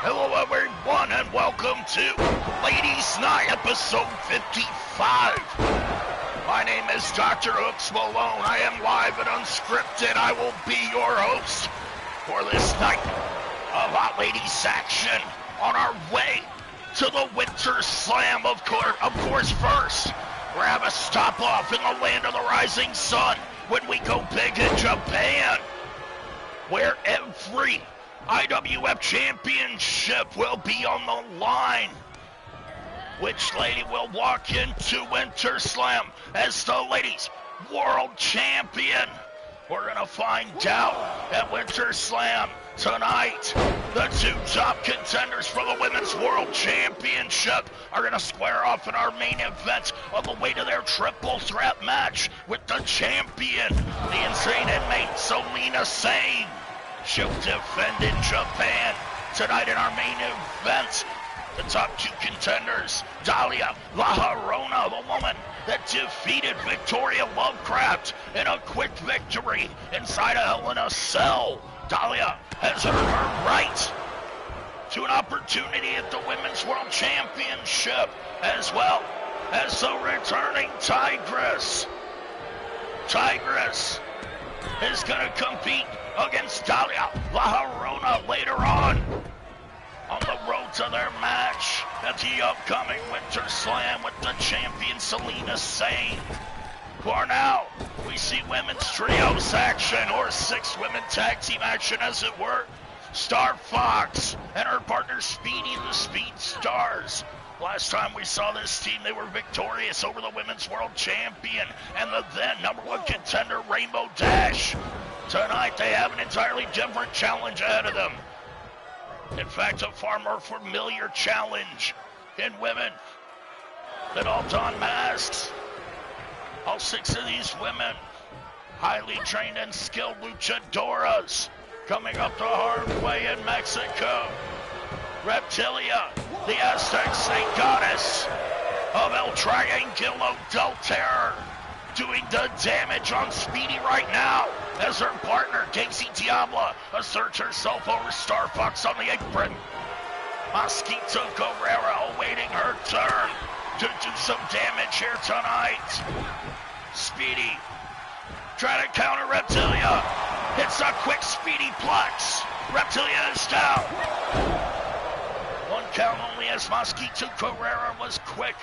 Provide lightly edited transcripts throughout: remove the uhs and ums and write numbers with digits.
Hello everyone and welcome to Ladies Night episode 55. My name is DrHooksMalone. I am live and unscripted. I will be your host for this night of hot ladies action on our way to the Winter Slam. Of course first, we're having a stop off in the land of the rising sun when we go big in Japan, where every IWF championship will be on the line. Which lady will walk into Winter Slam as the ladies world champion? We're gonna find out at Winter Slam tonight. The two top contenders for the Women's World Championship are gonna square off in our main event on the way to their triple threat match with the champion, the Insane Inmate, Selena Sane. She'll defend in Japan. Tonight in our main event, the top two contenders, Dalia LaRona, the woman that defeated Victoria Lovecraft in a quick victory inside a Hell in a Cell. Dalia has earned her right to an opportunity at the Women's World Championship, as well as the returning TIGRESS. TIGRESS is going to compete against Dalia LaRona later on the road to their match at the upcoming Winter Slam with the champion Selena Sane. For now, we see women's trios action, or 6 women tag team action as it were. Star Fox and her partner Speedy, the Speed Stars. Last time we saw this team, they were victorious over the Women's World Champion and the then #1 contender Rainbow Dash. Tonight they have an entirely different challenge ahead of them. In fact, a far more familiar challenge in women that all don masks. All 6 of these women, highly trained and skilled luchadoras, coming up the hard way in Mexico. Reptilia, the Aztec Snake Goddess of El Triangulo del Terror, doing the damage on Speedy right now as her partner, Casey Diabla, asserts herself over Star Fox on the apron. Mosquito Guerrera awaiting her turn to do some damage here tonight. Speedy trying to counter Reptilia. It's a quick Speedy Plex. Reptilia is down. 1 count only as Mosquito Guerrera was quick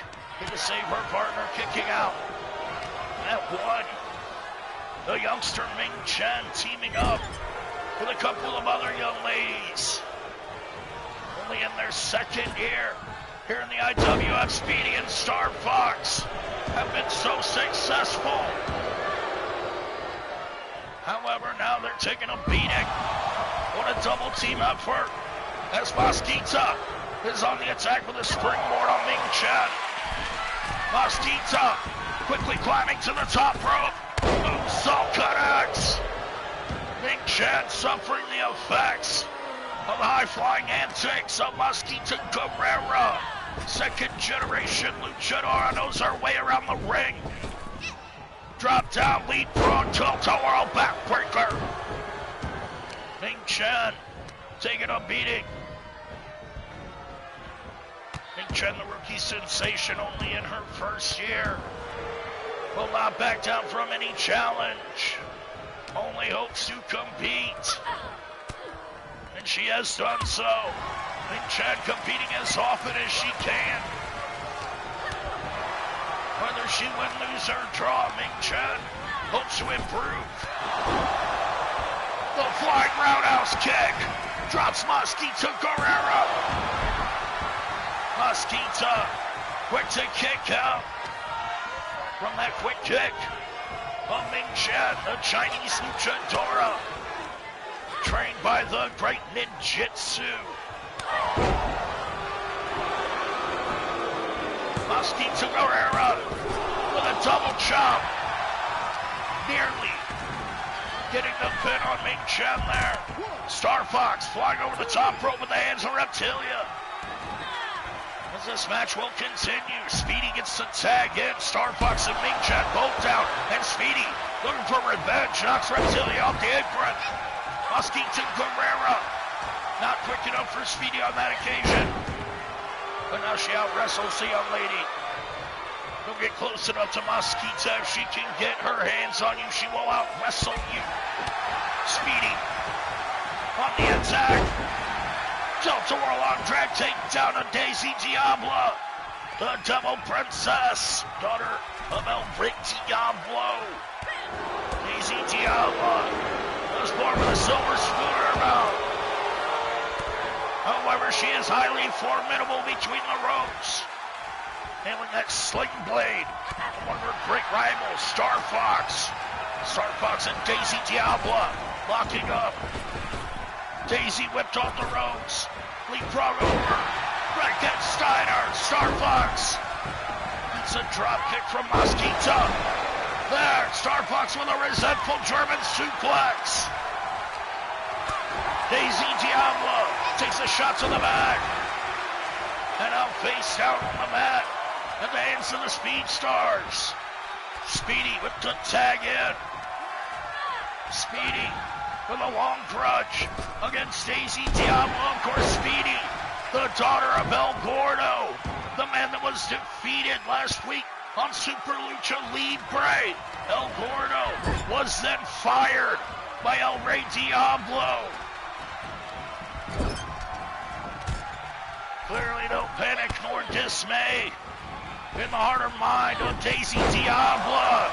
to save her partner, kicking out. At 1, the youngster Ming Chen teaming up with a couple of other young ladies. Only in their 2nd year here in the IWF. Speedy and Star Fox have been so successful. However, now they're taking a beating. What a double team effort as Mosquito is on the attack with a springboard on Ming Chen. Mosquito quickly climbing to the top rope. Moonsault connects. Ming Chen suffering the effects of the high-flying antics of Mosquito Guerrera. 2nd generation luchadora knows her way around the ring. Drop down, lead prong, tilt-a-whirl backbreaker. Ming Chen taking a beating. Ming Chen, the rookie sensation, only in her 1st year, will not back down from any challenge. Only hopes to compete. And she has done so. Ming Chen competing as often as she can. Whether she win, lose, or draw, Ming Chen hopes to improve. The flying roundhouse kick drops Mosquito Guerrera. Mosquito quick to kick out from that quick kick of Ming Chen, the Chinese luchadora, trained by the great ninjutsu. Mosquito Guerrera with a double chop, nearly getting the pin on Ming Chen there. Star Fox flying over the top rope with the hands of Reptilia. As this match will continue, Speedy gets the tag in. Star Fox and Ming Chen both down, and Speedy looking for revenge, knocks Reptilia off the apron. Mosquito Guerrera Not quick enough for Speedy on that occasion. But now she out-wrestles the young lady. Don't get close enough to Mosquito. If she can get her hands on you, she will out-wrestle you. Speedy on the attack. Delta Warlock drag takedown of Daisy Diablo. The Devil Princess, daughter of El Rick Diablo. Daisy Diablo was born with a silver spoon in her mouth. However, she is highly formidable between the ropes. Handling that sling blade. One of her great rivals, Star Fox. Star Fox and Daisy Diablo locking up. Daisy whipped off the ropes. Leapfrog over. Frankensteiner. Star Fox. It's a drop kick from Mosquito. There, Star Fox with a resentful German suplex. Daisy Diablo takes a shot to the back. And now face down on the mat. At the hands of the Speed Stars. Speedy with the tag in. Speedy with a long grudge against Daisy Diablo. Of course, Speedy, the daughter of El Gordo, the man that was defeated last week on Super Lucha Libre. El Gordo was then fired by El Rey Diablo. Clearly no panic nor dismay in the heart or mind of Daisy Diablo.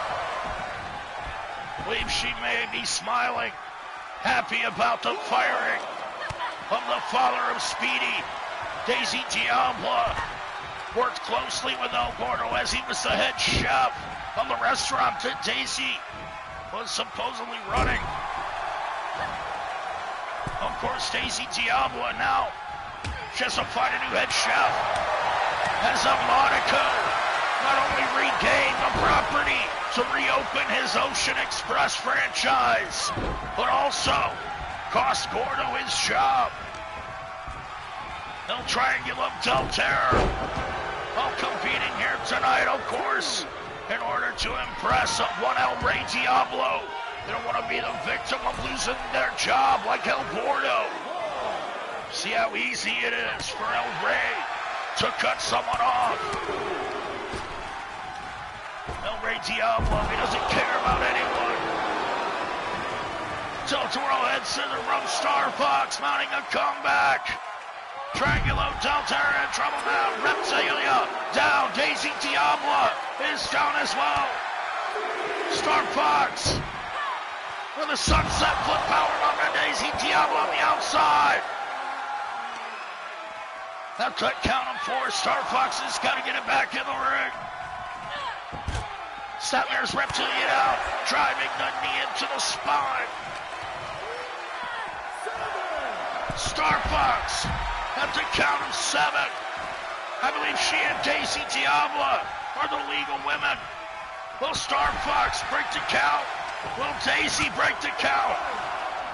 Believe she may be smiling, happy about the firing of the father of Speedy. Daisy Diablo worked closely with El Gordo as he was the head chef of the restaurant that Daisy was supposedly running. Of course, Daisy Diablo now she has to find a new head chef. As a Monaco not only regained the property to reopen his Ocean Express franchise, but also cost Gordo his job. El Triangulum del Terror all competing here tonight, of course, in order to impress one El Rey Diablo. They don't want to be the victim of losing their job like El Gordo. See how easy it is for El Rey to cut someone off. El Rey Diablo, he doesn't care about anyone. Del Toro heads to the rope. Star Fox mounting a comeback. Triangulo del Terra in trouble now. Reptilia down. Daisy Diablo is down as well. Star Fox with a sunset flip power bomb to Daisy Diablo on the outside. That's a count of 4. Star Fox has got to get it back in the ring. Statler's Reptilian out, driving the knee into the spine. Star Fox at the count of 7. I believe she and Daisy Diablo are the legal women. Will Star Fox break the count? Will Daisy break the count?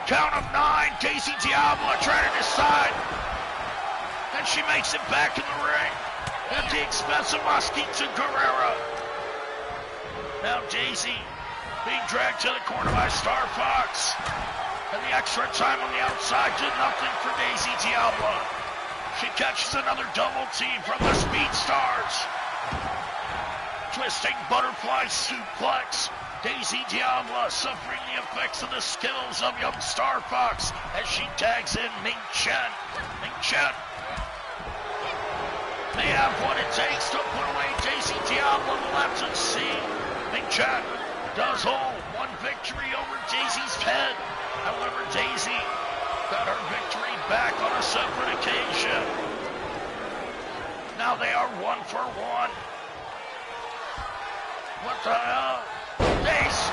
Count of 9. Daisy Diablo trying to decide. And she makes it back in the ring at the expense of Mosquito Guerrero. Now Daisy being dragged to the corner by Star Fox. And the extra time on the outside did nothing for Daisy Diablo. She catches another double team from the Speed Stars. Twisting butterfly suplex. Daisy Diablo suffering the effects of the skills of young Star Fox as she tags in Ming Chen. Ming Chen may have what it takes to put away Daisy Diablo. We'll have to see. Ming Chen does hold one victory over Daisy's head. However, Daisy got her victory back on a separate occasion. Now they are 1 for 1. What the hell? Daisy!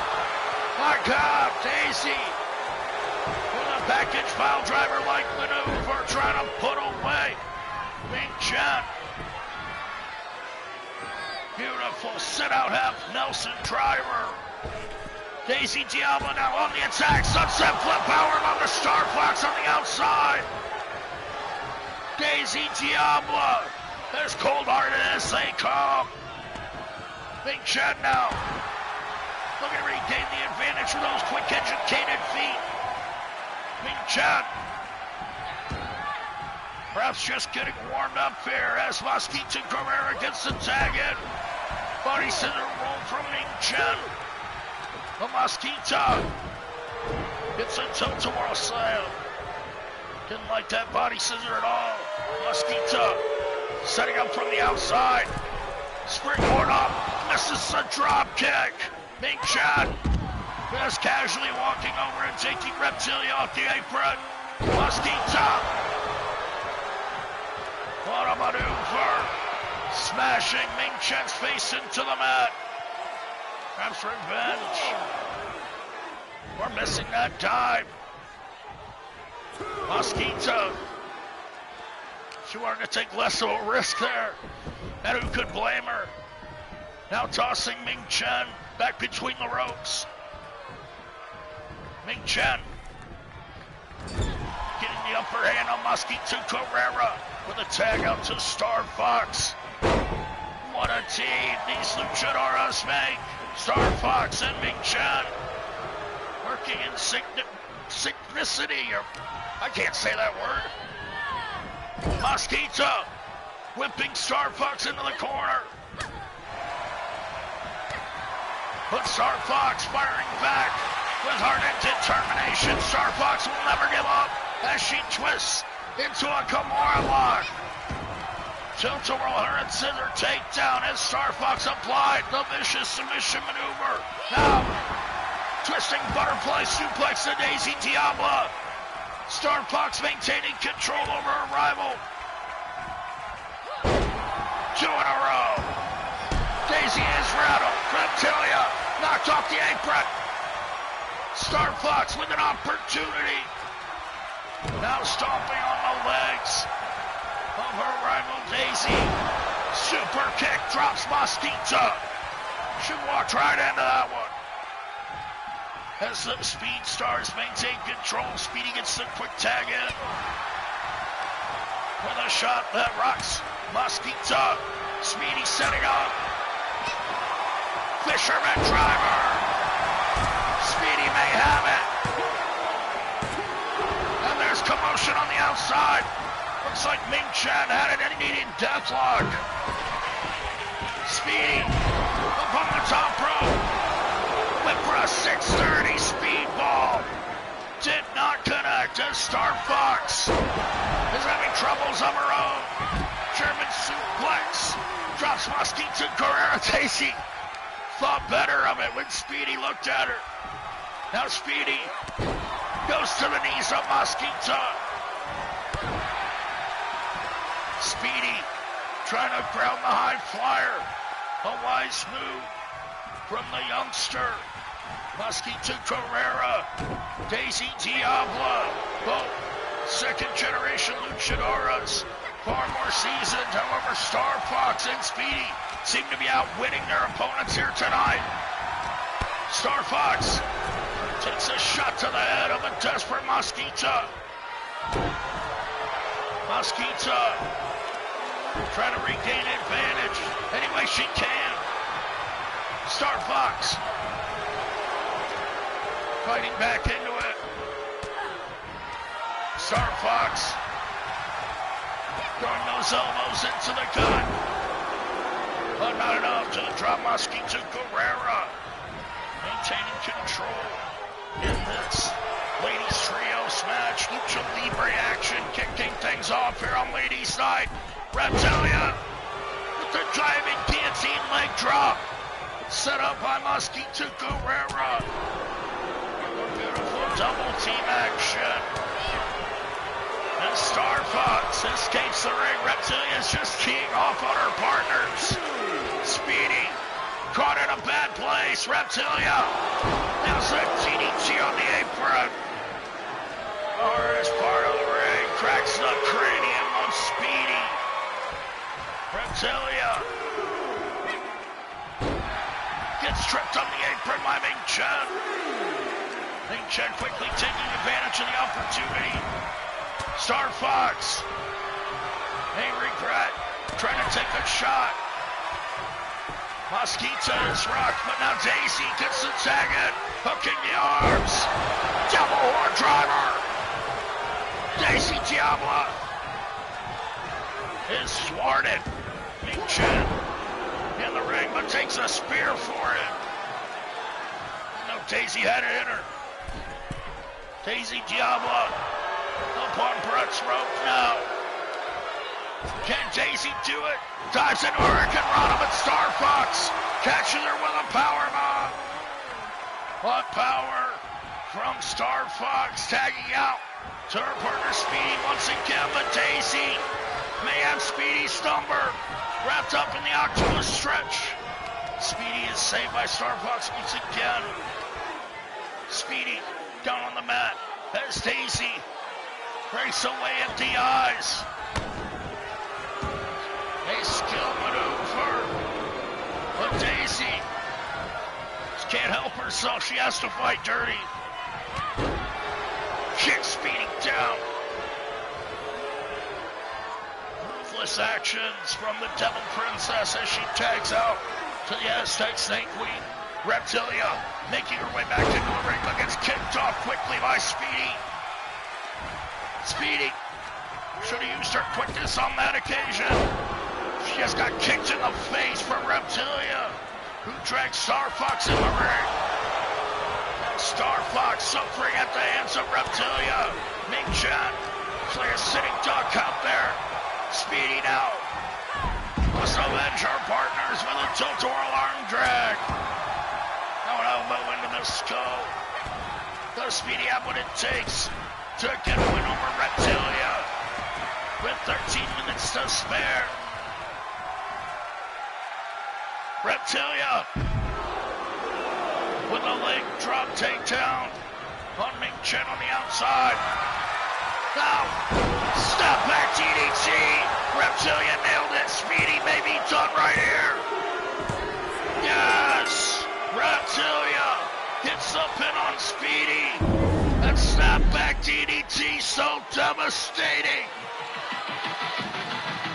My God, Daisy! With a package file driver-like maneuver trying to put away Ming Chen. Beautiful sit-out half Nelson driver. Daisy Diablo now on the attack. Sunset flip power on the Star Fox on the outside. Daisy Diablo as cold-hearted as they come. Ming Chen now looking to regain the advantage with those quick educated feet. Ming Chen Perhaps just getting warmed up here as Mosquito Guerrera gets the tag in. Body scissor roll from Ming Chen. The Mosquito gets a tilt-a-whirl slam. Didn't like that body scissor at all. Mosquito setting up from the outside. Springboard up, misses a drop kick. Ming Chen just casually walking over and taking Reptilia off the apron. Mosquito. What a maneuver. Smashing Ming Chen's face into the mat. Perhaps revenge. We're missing that dive. Mosquito. She wanted to take less of a risk there. And who could blame her? Now tossing Ming Chen back between the ropes. Ming Chen getting the upper hand on Mosquito Guerrera with a tag out to Star Fox. What a team these luchadoras make. Star Fox and Ming Chen working in synchronicity, or I can't say that word. Mosquito whipping Star Fox into the corner. But Star Fox firing back with heart and determination. Star Fox will never give up as she twists into a Kimura lock. Tilt-a-whirl her and scissor takedown as Star Fox applied the vicious submission maneuver. Now, twisting butterfly suplex to Daisy Diablo. Star Fox maintaining control over her rival. 2 in a row. Daisy is rattled. Reptilia knocked off the apron. Star Fox with an opportunity. Now stomping on the legs of her rival Daisy. Super kick drops Mosquito. She walked right into that one. As the Speed Stars maintain control, Speedy gets the quick tag in. With a shot that rocks Mosquito. Speedy setting up. Fisherman driver. Speedy may have it. And there's commotion on the outside. Looks like Ming Chen had an immediate deathlock. Speedy up on the top rope. Whip for a 630 speedball. Did not connect as Star Fox is having troubles of her own. German suplex. Drops Mosquito Guerrera. Daisy thought better of it when Speedy looked at her. Now Speedy goes to the knees of Mosquito. Speedy trying to ground the high flyer. A wise move from the youngster. Mosquito Guerrera. Daisy Diablo. Both second generation luchadoras. Far more seasoned, however, Star Fox and Speedy seem to be outwitting their opponents here tonight. Star Fox takes a shot to the head of a desperate Mosquito. Mosquito trying to regain advantage any way she can. Star Fox fighting back into it. Star Fox throwing those elbows into the gut. But not enough to drop Mosquito Guerrera. Maintaining control in this Ladies Trios match. Lucha Libre action kicking things off here on Ladies Night. Reptilia with the driving guillotine leg drop. Set up by Mosquito Guerrera. A beautiful double team action. And Star Fox escapes the ring. Reptilia is just keying off on her partners. Speedy caught in a bad place. Reptilia now a DDT on the apron. The hardest part of the ring cracks the cranium of Speedy. Reptilia gets tripped on the apron by Ming Chen. Ming Chen quickly taking advantage of the opportunity. Star Fox may regret trying to take a shot. Mosquito is rocked, but now Daisy gets the tag in, hooking the arms. Double horn driver. Daisy Diablo is thwarted. Ming Chen in the ring, but takes a spear for it. No, Daisy had it in her. Daisy Diablo up on Brett's rope now. Can Daisy do it? Dives into Hurricane Rana, but Star Fox catches her with a power bomb. What power from Star Fox, tagging out to her partner Speedy once again, but Daisy may have Speedy Stumber wrapped up in the octopus stretch. Speedy is saved by Star Fox once again. Speedy down on the mat as Daisy breaks away at the eyes. A skill maneuver, but Daisy can't help herself. She has to fight dirty. Kick Speedy down. Ruthless actions from the Devil Princess as she tags out to the Aztec Snake Queen. Reptilia making her way back into the ring, but gets kicked off quickly by Speedy. Speedy should have used her quickness on that occasion. She just got kicked in the face from Reptilia, who dragged Star Fox in the ring. Star Fox suffering at the hands of Reptilia. Ming Chen, clear sitting duck out there. Speedy now must avenge her partners with a tilt-a-whirl arm drag. Now an elbow into the skull. Does Speedy have what it takes to get a win over Reptilia with 13 minutes to spare? Reptilia with a leg drop takedown on Ming Chen on the outside. Now, step back DDT. Reptilia nailed it. Speedy may be done right here. Yes, Reptilia gets the pin on Speedy. That snap back DDT so devastating.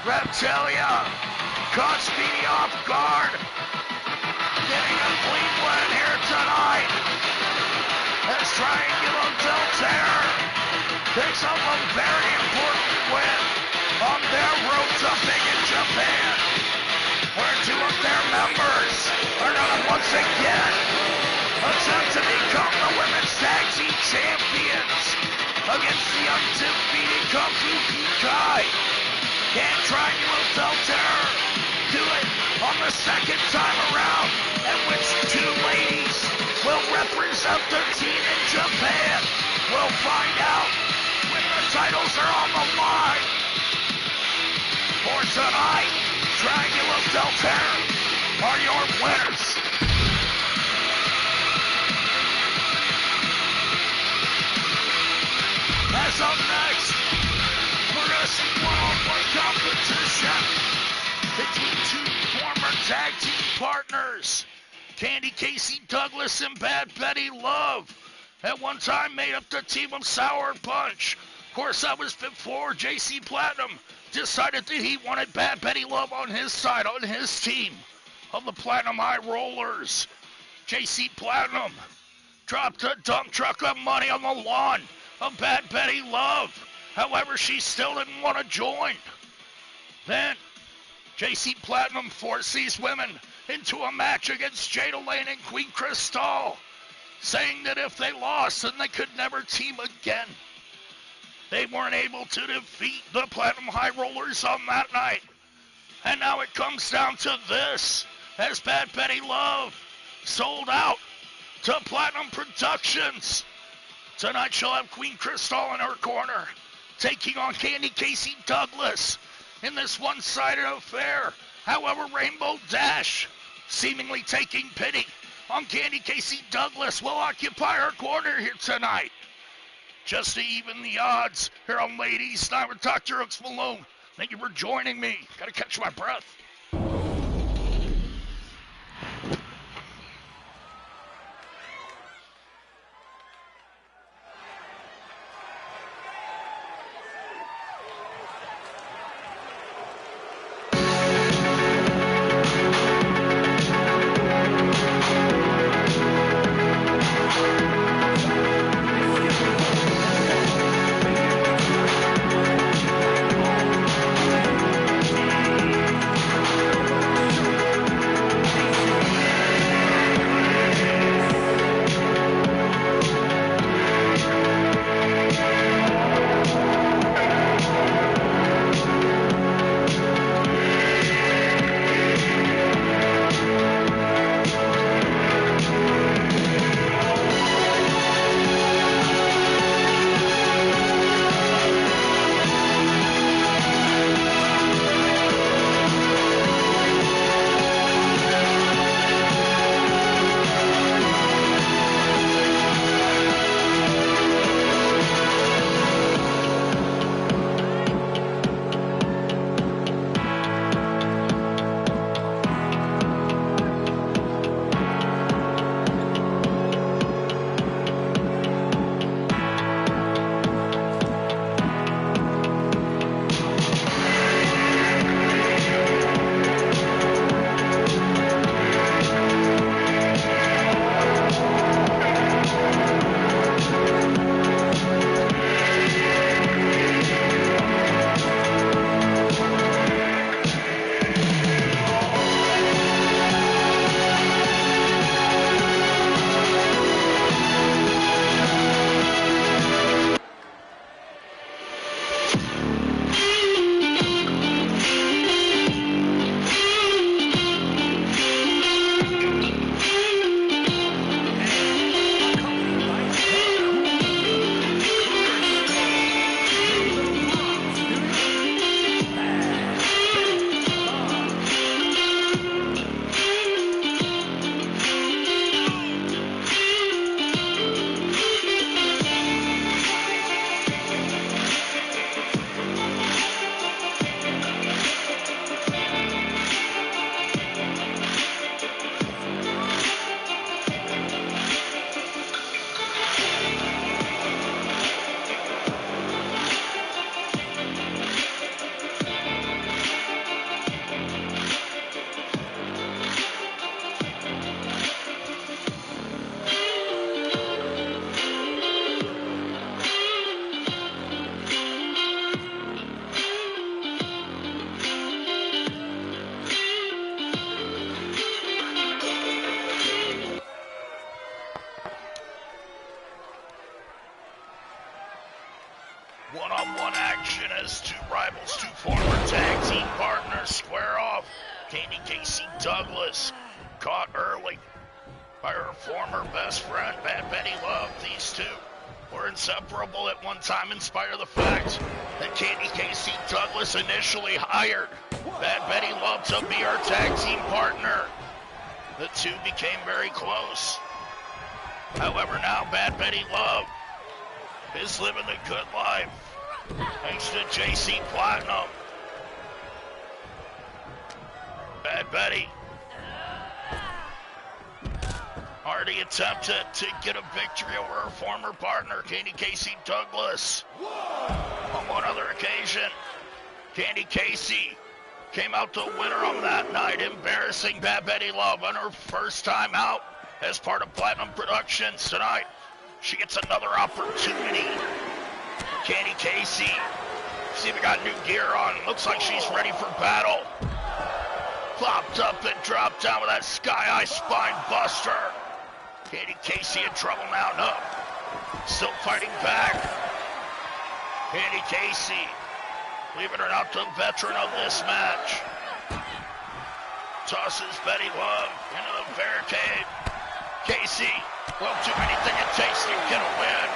Reptilia caught Speedy off guard. Getting a clean win here tonight as Triangular Del Terror picks up a very important win on their road to big in Japan, where two of their members are gonna once again attempt to become the women's tag team champions against the undefeated Kung Fu Kai. Can Triangular Del Terror do it on the second time around? And which two ladies will represent their team in Japan? We'll find out when the titles are on the line. For tonight, Triangular Del Terror are your winners. As up next, we're going to see one-on-one competition between two former tag team partners, Candy Casey Douglas and Bad Betty Love. At one time made up the team of Sour Punch. Of course, that was before JC Platinum decided that he wanted Bad Betty Love on his side, on his team of the Platinum High Rollers. JC Platinum dropped a dump truck of money on the lawn of Bad Betty Love. However, she still didn't want to join. Then JC Platinum forced these women into a match against Jada Lane and Queen Crystal, saying that if they lost, then they could never team again. They weren't able to defeat the Platinum High Rollers on that night. And now it comes down to this, as Bad Betty Love sold out to Platinum Productions. Tonight she'll have Queen Crystal in her corner, taking on Candy Casey Douglas in this one-sided affair. However, Rainbow Dash, seemingly taking pity on Candy Casey Douglas, will occupy her corner here tonight. Just to even the odds here on Ladies Night with DrHooksMalone. Thank you for joining me. Gotta catch my breath. Douglas, caught early by her former best friend, Bad Betty Love. These two were inseparable at one time, in spite of the fact that Candy Casey Douglas initially hired Bad Betty Love to be her tag team partner. The two became very close. However, now Bad Betty Love is living the good life thanks to JC Platinum. Bad Betty already attempted to get a victory over her former partner, Candy Casey Douglas. On one other occasion, Candy Casey came out the winner on that night, embarrassing Bad Betty Love on her first time out as part of Platinum Productions. Tonight, she gets another opportunity. Candy Casey, see if we got new gear on. Looks like she's ready for battle. Popped up and dropped down with that Sky High Spine Buster. Candy Casey in trouble now. No, still fighting back. Candy Casey, believe it or not, the veteran of this match, tosses Betty Love into the barricade. Casey won't do anything it takes to get a win.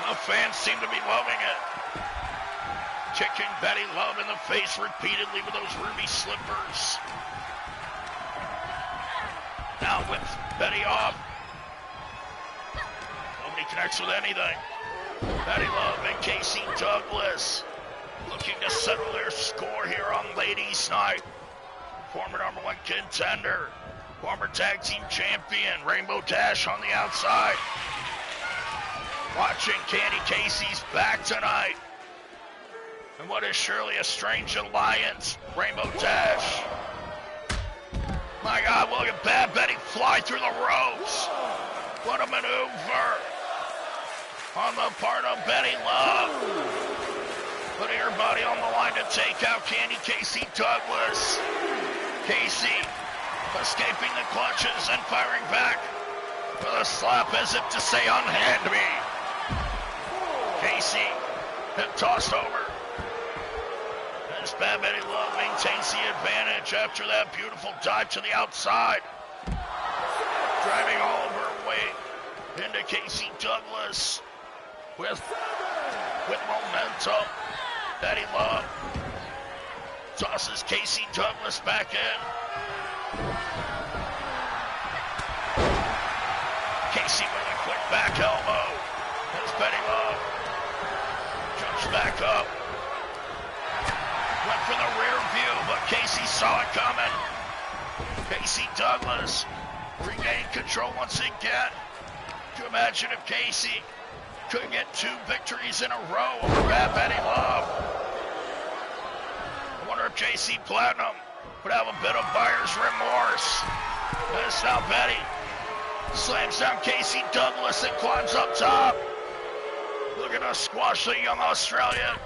The fans seem to be loving it. Kicking Betty Love in the face repeatedly with those ruby slippers. Now with Betty off, nobody connects with anything. Betty Love and Casey Douglas looking to settle their score here on Ladies Night. Former #1 contender, former tag team champion, Rainbow Dash on the outside. Watching Candy Casey's back tonight. And what is surely a strange alliance, Rainbow Dash. My God, look at Bad Betty fly through the ropes. What a maneuver on the part of Betty Love. Putting her body on the line to take out Candy Casey Douglas. Casey escaping the clutches and firing back with a slap as if to say, unhand me. Casey hip tossed over. As Bad Betty Love maintains the advantage after that beautiful dive to the outside. Driving all of her weight into Casey Douglas with momentum. Betty Love tosses Casey Douglas back in. Casey with a quick back elbow as Betty Love jumps back up. Went for the rear view, but Casey saw it coming. Casey Douglas regained control once again. Could you imagine if Casey could get 2 victories in a row over Bad Betty Love? I wonder if JC Platinum would have a bit of buyer's remorse. As now Betty slams down Casey Douglas and climbs up top. Looking to squash the young Australian.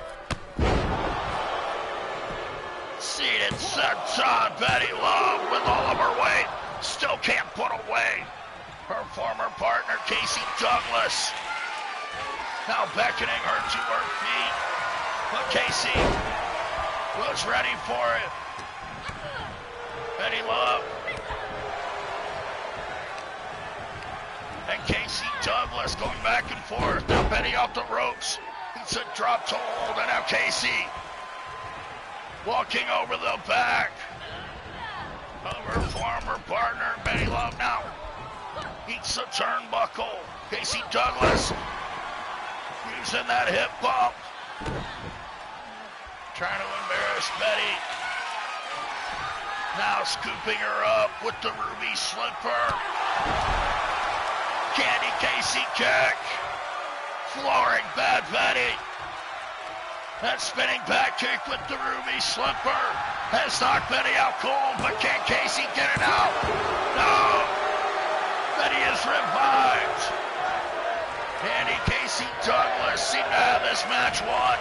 Seated senton, Betty Love with all of her weight still can't put away her former partner Casey Douglas. Now beckoning her to her feet, but Casey was ready for it. Betty Love and Casey Douglas going back and forth. Now Betty off the ropes. It's a drop to hold, and now Casey walking over the back of her former partner, Betty Love. Now eats the turnbuckle. Casey Douglas using that hip bump, trying to embarrass Betty. Now scooping her up with the ruby slipper. Candy Casey kick, flooring Bad Betty. That spinning back kick with the ruby slipper has knocked Betty out cold, but can Casey get it out? No! Betty is revived. Candy Casey Douglas seem to have this match won.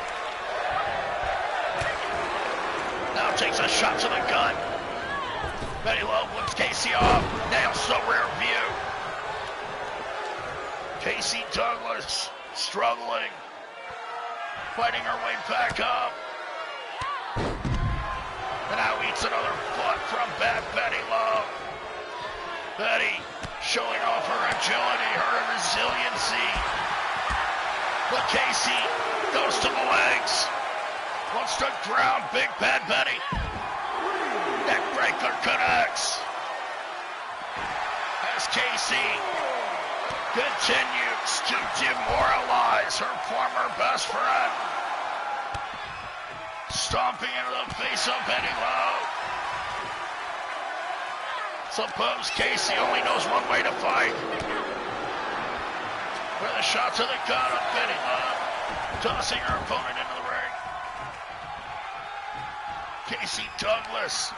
Now takes a shot to the gut. Betty Love whips Casey off, nails the rear view. Casey Douglas struggling, fighting her way back up. And now eats another foot from Bad Betty Love. Betty showing off her agility, her resiliency. But Casey goes to the legs. Wants to ground Big Bad Betty. Neckbreaker connects. As Casey continues to demoralize her former best friend. Stomping into the face of Betty Love. Suppose Casey only knows one way to fight. With a shot to the gut of Betty Love, tossing her opponent into the ring. Casey Douglas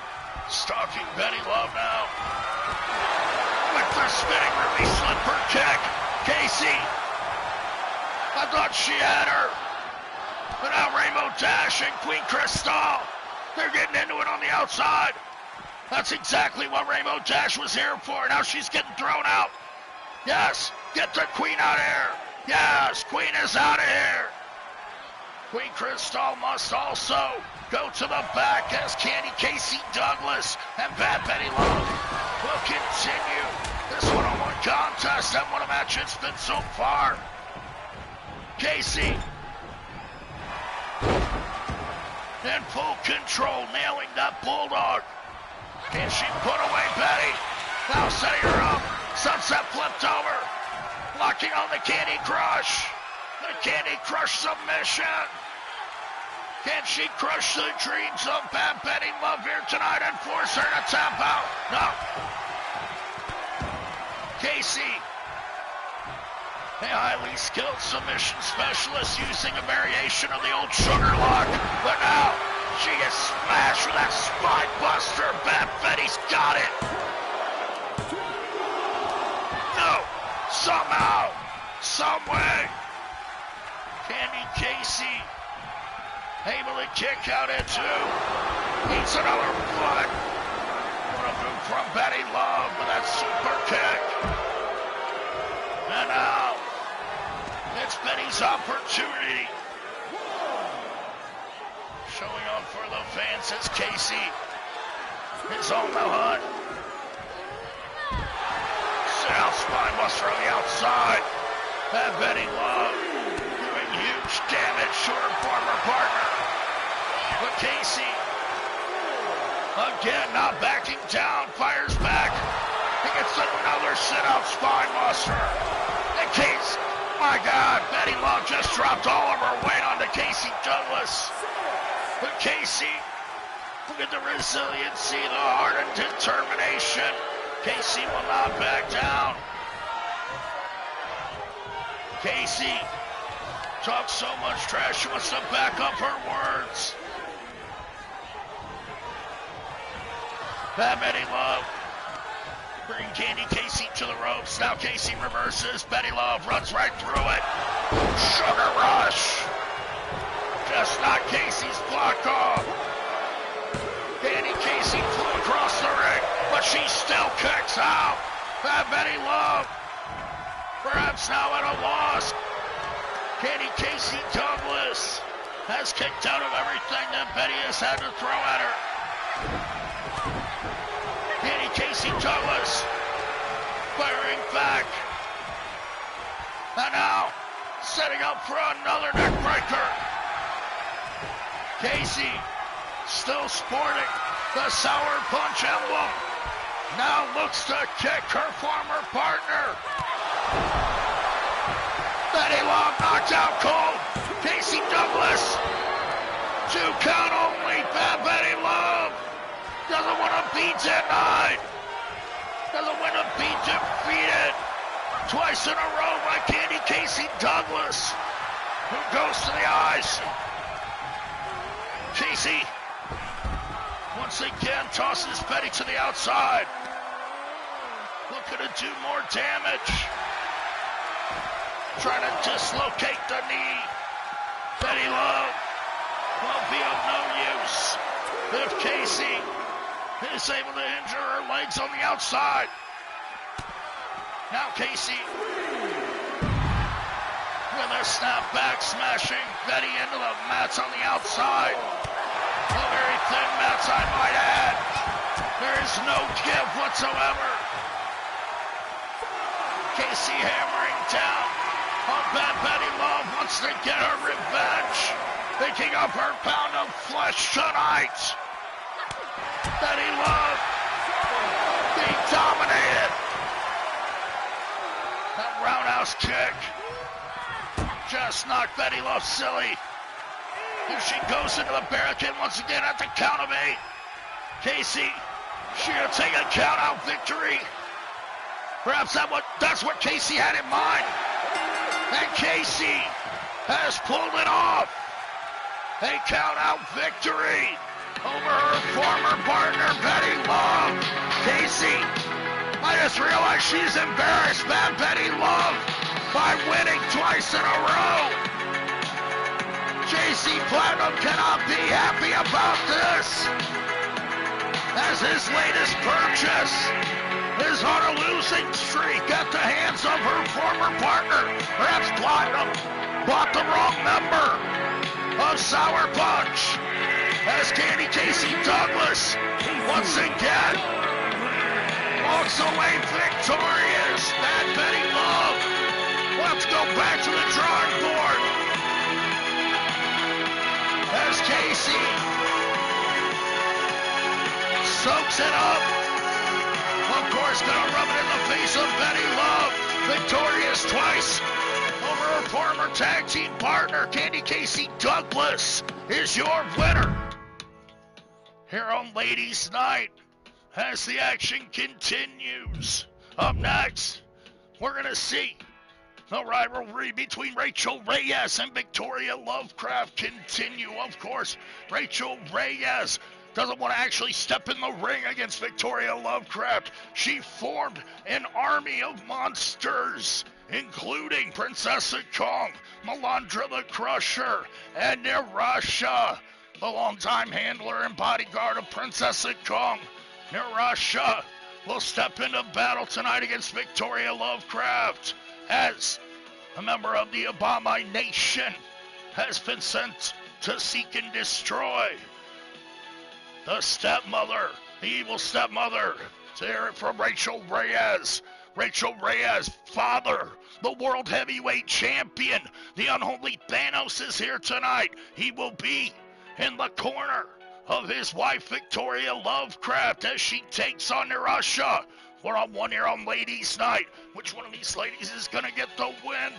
stalking Betty Love now. With the spinning Ruby slipper kick. Casey, I thought she had her. But now Rainbow Dash and Queen Crystal, they're getting into it on the outside. That's exactly what Rainbow Dash was here for. Now she's getting thrown out. Yes, get the Queen out of here. Yes, Queen is out of here. Queen Crystal must also go to the back as Candy Casey Douglas and Bad Betty Love will continue this one-on-one contest and what a match it's been so far. Casey in full control, nailing that bulldog. Can she put away Betty? Now setting her up. Sunset flipped over. Locking on the Candy Crush. The Candy Crush submission. Can she crush the dreams of Bad Betty Love here tonight and force her to tap out? No. Casey, a highly skilled submission specialist using a variation of the old sugar lock. But now, she gets smashed with that spine buster. Bad Betty's got it. No, somehow, some way. Candy Casey able to kick out at two. Needs another foot. What a move from Betty Love with that super kick. And now, it's Betty's opportunity. Showing up for the fans as Casey is on the hunt. South spine buster on the outside. That Betty Love doing huge damage to her former partner. But Casey, again, not backing down, fires back. He gets another sit-out spine buster. And Casey, my God, Betty Love just dropped all of her weight onto Casey Douglas. But Casey, look at the resiliency, the heart and determination. Casey will not back down. Casey talks so much trash, she wants to back up her words. Bad Betty Love, bring Candy Casey to the ropes. Now Casey reverses. Betty Love runs right through it. Sugar Rush. Just not Casey's block off. Candy Casey flew across the ring, but she still kicks out. Bad Betty Love, perhaps now at a loss. Candy Casey Douglas has kicked out of everything that Betty has had to throw at her. Candy Casey Douglas firing back. And now setting up for another neck breaker. Casey still sporting the Sour Punch emblem. Now looks to kick her former partner. Betty Love knocked out cold. Casey Douglas. 2 count only. Bad Betty Love doesn't want to be denied. Doesn't want to be defeated. Twice in a row by Candy Casey Douglas, who goes to the eyes. Casey once again tosses Betty to the outside. Looking to do more damage. Trying to dislocate the knee. Betty Love will be of no use if Casey is able to injure her legs on the outside. Now Casey with a snapback, smashing Betty into the mats on the outside. A very thin mats, I might add. There is no give whatsoever. Casey hammering down on Bad Betty Love, wants to get her revenge. Picking up her pound of flesh tonight. Betty Love being dominated. That roundhouse kick just knocked Betty Love silly. Here she goes into the barricade once again at the count of 8. Casey, she'll take a count-out victory. Perhaps that's what Casey had in mind. And Casey has pulled it off. A count-out victory over her former partner, Betty Love. Casey, I just realized she's embarrassed Bad Betty Love by winning twice in a row. JC Platinum cannot be happy about this, as his latest purchase is on a losing streak at the hands of her former partner. Perhaps Platinum bought the wrong member of Sour Punch, as Candy Casey Douglas once again walks away victorious. Bad Betty Love, let's go back to the drawing board, as Casey soaks it up. Of course, gonna rub it in the face of Betty Love, victorious twice over her former tag team partner, Candy Casey Douglas, is your winner. Here on Ladies Night, as the action continues. Up next, we're gonna see the rivalry between Rachel Reyes and Victoria Lovecraft continue. Of course, Rachel Reyes doesn't want to actually step in the ring against Victoria Lovecraft. She formed an army of monsters, including Princess Kong, Melandra the Crusher, and Nirasha, the longtime handler and bodyguard of Princess Kong. Nirasha will step into battle tonight against Victoria Lovecraft, as a member of the Abomination has been sent to seek and destroy the stepmother, the evil stepmother. To hear it from Rachel Reyes. Rachel Reyes' father, the World Heavyweight Champion, the unholy Thanos, is here tonight. He will be in the corner of his wife, Victoria Lovecraft, as she takes on Nirasha. We're on one here on Ladies Night. Which one of these ladies is going to get the win?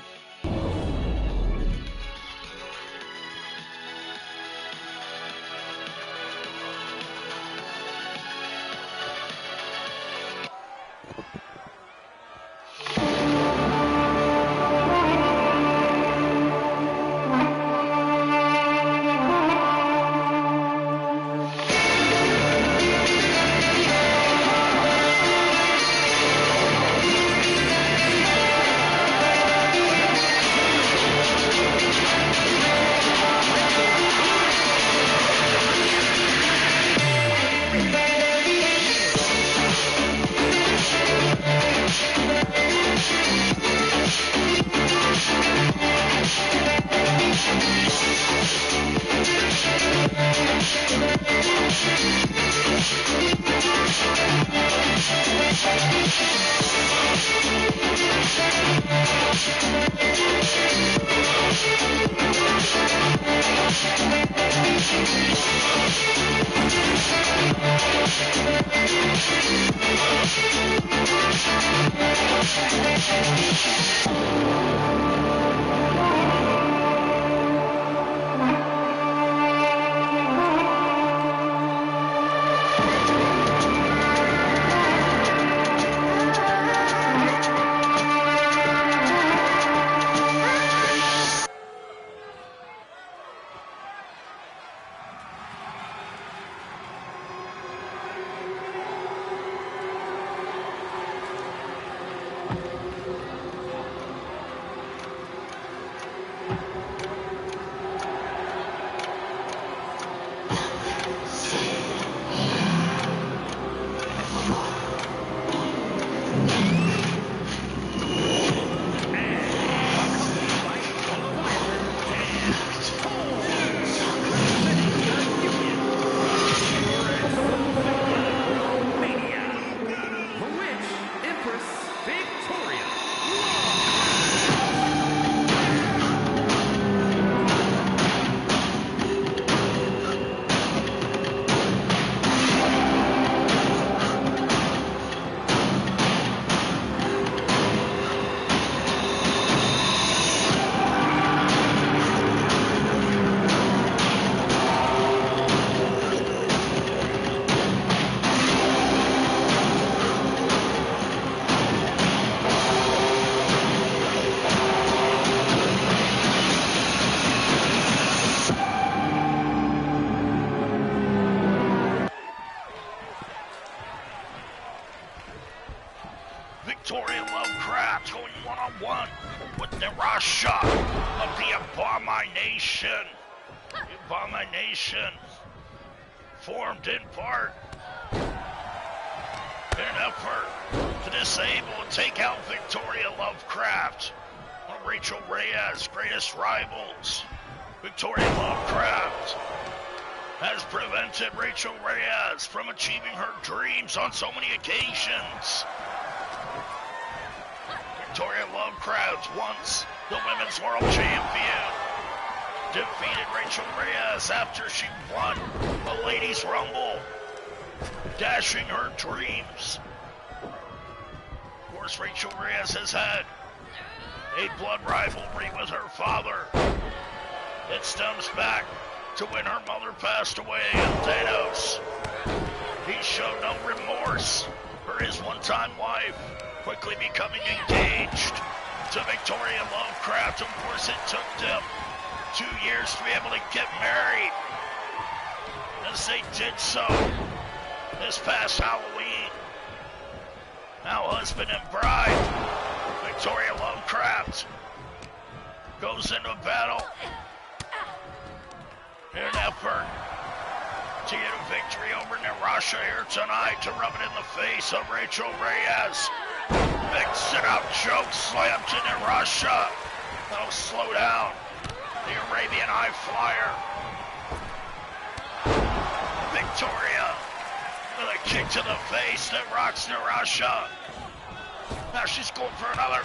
Victoria Lovecraft going one-on-one with Narasha of the Abomination. The Abomination, formed in part in an effort to disable and take out Victoria Lovecraft, one of Rachel Reyes' greatest rivals. Victoria Lovecraft has prevented Rachel Reyes from achieving her dreams on so many occasions. Victoria Lovecraft, once the Women's World Champion, defeated Rachel Reyes after she won the Ladies Rumble, dashing her dreams. Of course, Rachel Reyes has had a blood rivalry with her father. It stems back to when her mother passed away in Thanos. He showed no remorse for his one-time wife quickly becoming engaged to Victoria Lovecraft. Of course, it took them 2 years to be able to get married, as they did so this past Halloween. Now husband and bride, Victoria Lovecraft goes into battle in an effort to get a victory over Narasha here tonight, to rub it in the face of Rachel Reyes. Big sit-out choke slam to Narasha. Oh, slow down. The Arabian High Flyer. Victoria with a kick to the face that rocks Narasha. Now she's going for another.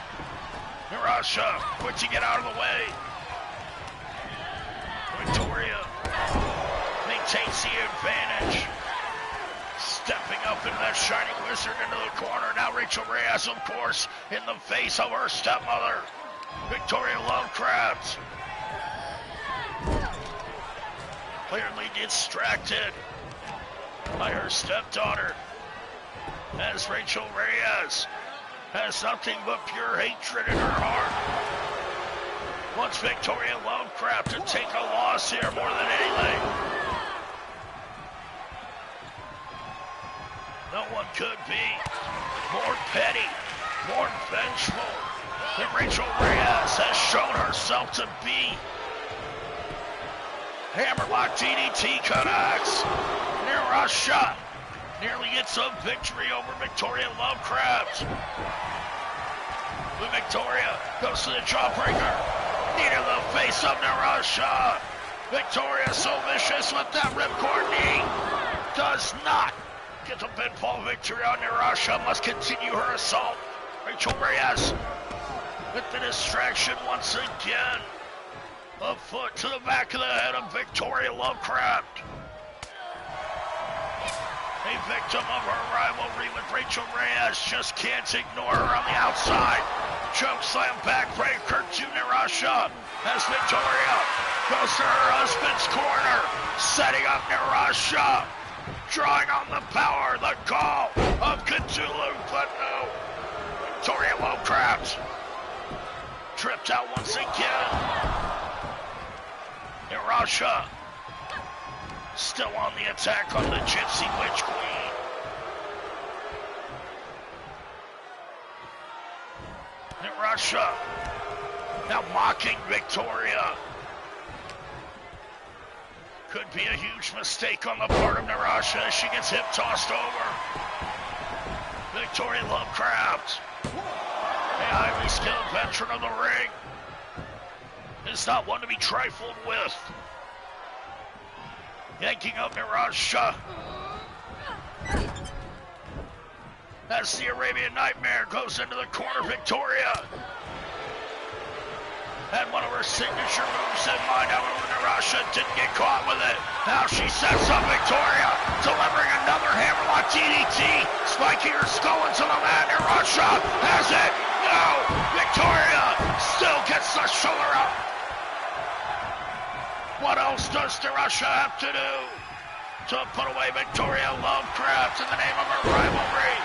Narasha, quick to get out of the way. Victoria maintains the advantage. Stepping up into that Shining Wizard into the corner. Now Rachel Reyes, of course, in the face of her stepmother, Victoria Lovecraft. Clearly distracted by her stepdaughter, as Rachel Reyes has nothing but pure hatred in her heart. Wants Victoria Lovecraft to take a loss here more than anything. No one could be more petty, more vengeful than Rachel Reyes has shown herself to be. Hammerlock DDT connects. Narasha nearly gets a victory over Victoria Lovecraft. But Victoria goes to the jawbreaker. Knee to the face of Narasha. Victoria so vicious with that ripcord knee. Does not get the pinfall victory on Narasha. Must continue her assault. Rachel Reyes with the distraction once again. A foot to the back of the head of Victoria Lovecraft. A victim of her rivalry with Rachel Reyes, just can't ignore her on the outside. Choke slam backbreaker to Narasha as Victoria goes to her husband's corner, setting up Narasha, drawing on the power, the call of Cthulhu, but no. Victoria Lovecraft tripped out once again. Narasha still on the attack on the Gypsy Witch Queen. Narasha now mocking Victoria. Could be a huge mistake on the part of Narasha as she gets hip tossed over. Victoria Lovecraft, a highly skilled veteran of the ring, is not one to be trifled with. Yanking up Narasha as the Arabian Nightmare goes into the corner. Victoria had one of her signature moves in mind. However, Narasha didn't get caught with it. Now she sets up Victoria, delivering another hammerlock DDT, spiking her skull into the mat. Narasha has it. No, Victoria still gets the shoulder up. What else does Narasha have to do to put away Victoria Lovecraft in the name of her rivalry?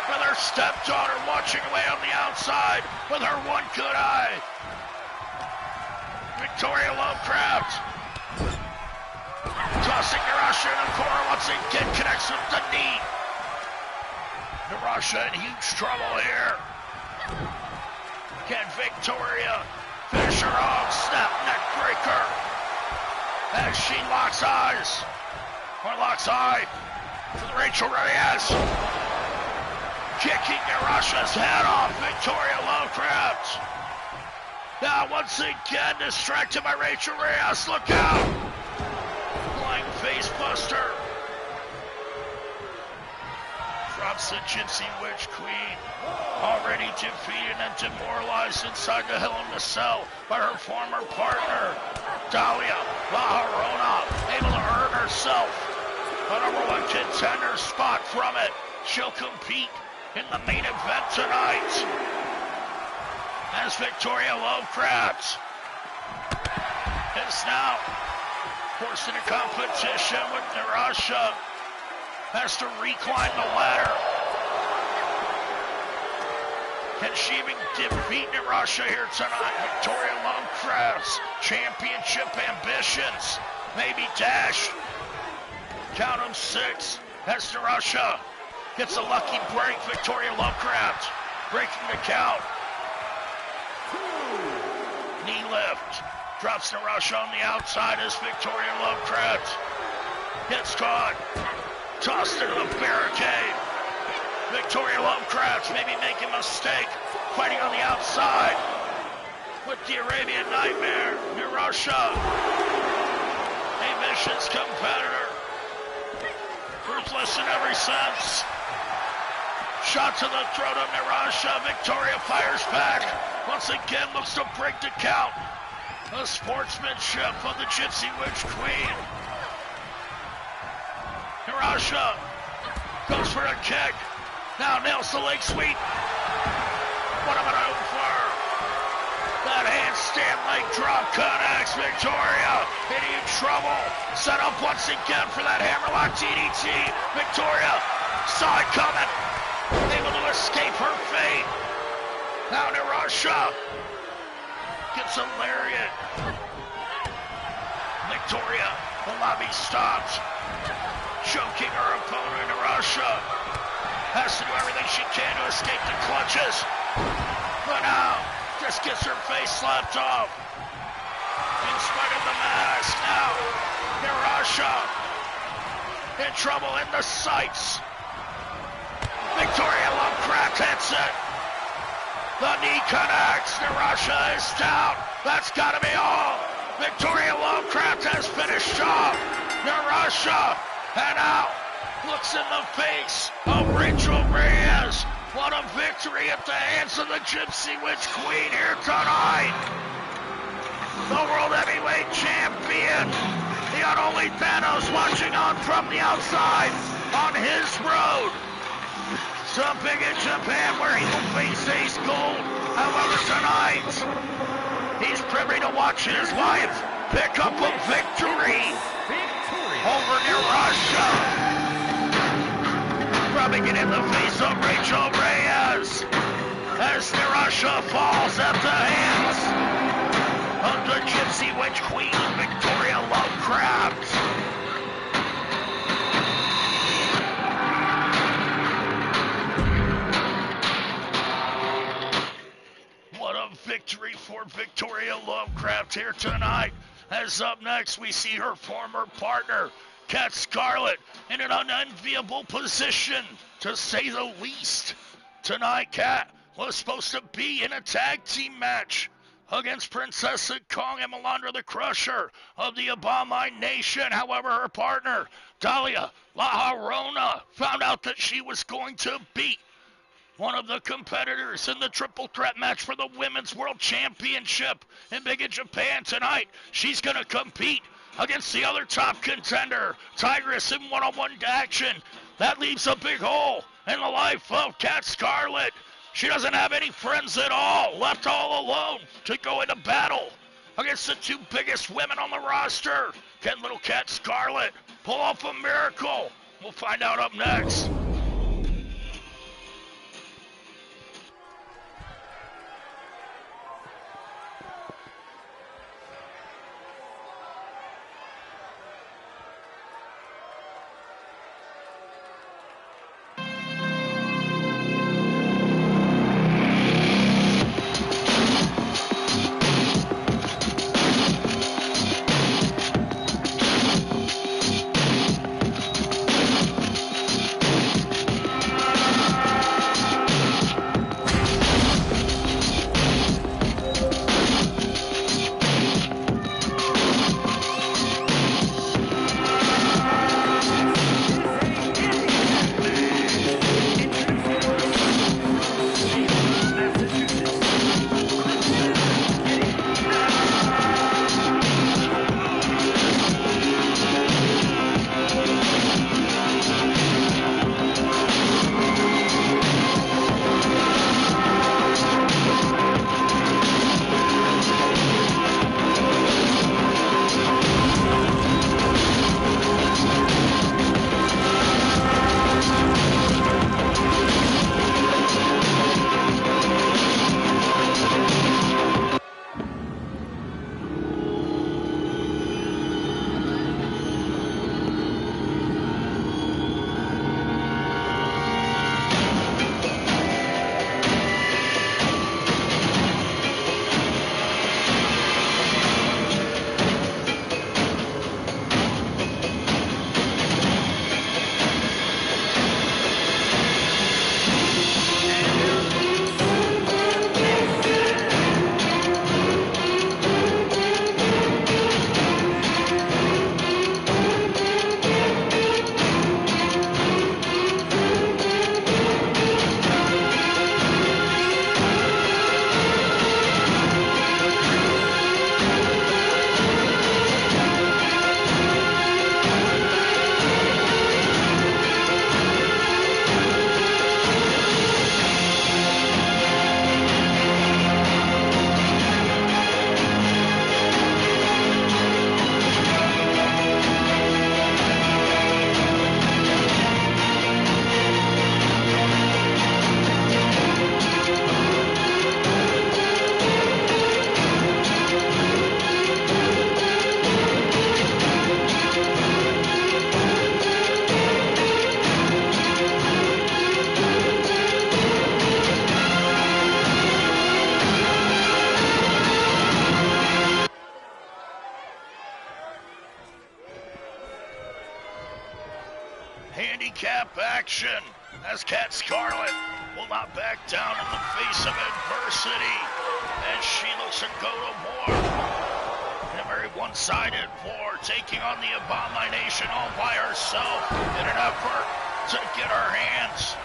With her stepdaughter watching away on the outside with her one good eye. Victoria Lovecraft tossing Narasha in the corner once again, connects with the knee. Narasha in huge trouble here. Can Victoria finish her off? Snap neck breaker. As she locks eyes. Or locks eye with Rachel Reyes. Kicking Russia's head off. Victoria Lovecraft. Now once again distracted by Rachel Reyes. Look out. Flying face buster. Drops the Gypsy Witch Queen. Already defeated and demoralized inside the Hell in a Cell by her former partner, Dalia La Llorona, able to earn herself a #1 contender spot from it. She'll compete in the main event tonight as Victoria Lovecraft is now forced into competition with Narasha. Has to recline the ladder. Can she even defeat Narasha here tonight? Victoria Lovecraft's championship ambitions maybe dash. Count 'em 6 as Narasha gets a lucky break. Victoria Lovecraft breaking the count. Knee lift. Drops Narasha on the outside as Victoria Lovecraft gets caught. Tossed into the barricade. Victoria Lovecraft maybe making a mistake. Fighting on the outside with the Arabian Nightmare. Narasha, a vicious competitor. Ruthless in every sense. Shot to the throat of Narasha. Victoria fires back. Once again looks to break the count. The sportsmanship of the Gypsy Witch Queen. Narasha goes for a kick. Now nails the leg sweep. What am I doing for? That handstand leg drop connects. Victoria in huge trouble. Set up once again for that hammerlock DDT. Victoria saw it coming. Able to escape her fate. Now Narasha gets a lariat. Victoria will not be stopped. Choking her opponent, Narasha has to do everything she can to escape the clutches. But now, just gets her face slapped off. In spite of the mask, now, Narasha in trouble in the sights. Victoria Lovecraft hits it. The knee connects. Narasha is down. That's gotta be all. Victoria Lovecraft has finished off Narasha. And now looks in the face of Rachel Reyes. What a victory at the hands of the Gypsy Witch Queen here tonight. The World Heavyweight Champion. The unholy Thanos watching on from the outside on his road to Big in Japan where he will face Ace Gold. However, tonight he's privy to watch his wife pick up a victory over Narasha. Rubbing it in the face of Rachel Reyes as Narasha falls at the hands of the Gypsy Witch Queen, Victoria Lovecraft. What a victory for Victoria Lovecraft here tonight. As up next, we see her former partner, Cat Scarlet, in an unenviable position, to say the least. Tonight, Cat was supposed to be in a tag team match against Princessa Kong and Melandra the Crusher of the Abamai Nation. However, her partner, Dalia La Llorona, found out that she was going to beat one of the competitors in the triple threat match for the Women's World Championship in Big in Japan tonight. She's going to compete against the other top contender, TIGRESS, in one-on-one action. That leaves a big hole in the life of Cat Scarlet. She doesn't have any friends at all, left all alone to go into battle against the two biggest women on the roster. Can little Cat Scarlet pull off a miracle? We'll find out up next. handicap action as Cat Scarlet will not back down in the face of adversity as she looks to go to war in a very one-sided war, taking on the Abomination all by herself in an effort to get her hands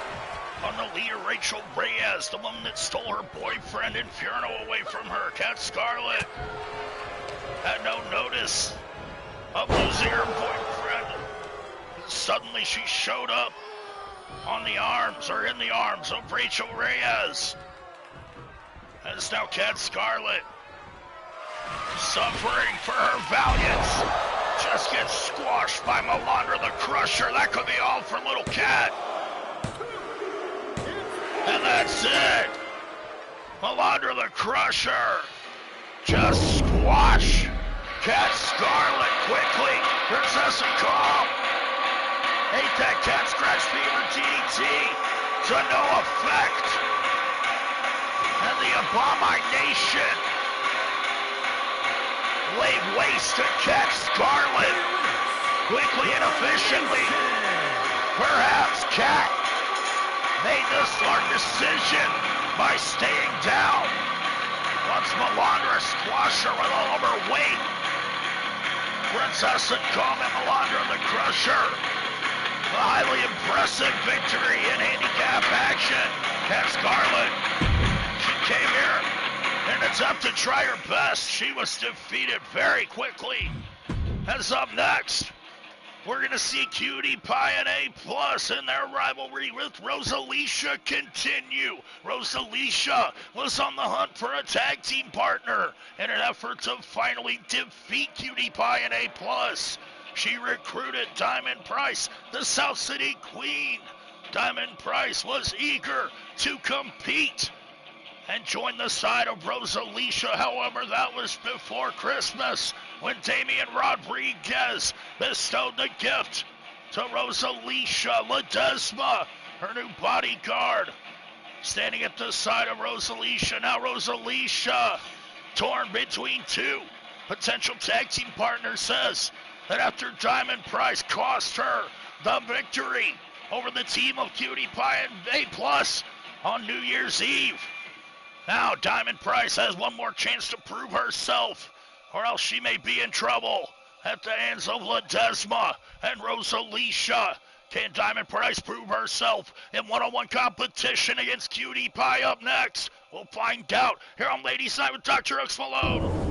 on the leader, Rachel Reyes, the woman that stole her boyfriend Inferno away from her. Cat Scarlet had no notice of losing her boyfriend. Suddenly she showed up on the arms, or in the arms of Rachel Reyes. As now Cat Scarlet, suffering for her valiance, just gets squashed by Melandra the Crusher. That could be all for little Cat. And that's it. Melandra the Crusher just squash Cat Scarlet quickly. Princess and Calm. Ate that Cat Scratch Fever DDT to no effect. And the Abomination laid waste to Cat Scarlet quickly and efficiently. Perhaps Cat made the smart decision by staying down. Once Melandra squashed her with all of her weight, Princess and Calm and Melandra the Crusher. A highly impressive victory in handicap action. Cat Scarlet, she came here in an attempt to try her best. She was defeated very quickly. As up next, we're going to see Cutie Pie and A+ in their rivalry with Rosalicia continue. Rosalicia was on the hunt for a tag team partner in an effort to finally defeat Cutie Pie and A+. She recruited Diamond Price, the South City Queen. Diamond Price was eager to compete and join the side of Rosalicia. However, that was before Christmas when Damian Rodriguez bestowed the gift to Rosalicia Ledesma, her new bodyguard, standing at the side of Rosalicia. Now Rosalicia, torn between two potential tag team partners, says that after Diamond Price cost her the victory over the team of Cutie Pie and A+ on New Year's Eve, now Diamond Price has one more chance to prove herself, or else she may be in trouble at the hands of Ledesma and Rosalicia. Can Diamond Price prove herself in one-on-one competition against Cutie Pie? Up next, we'll find out here on Ladies Night with DrHooksMalone.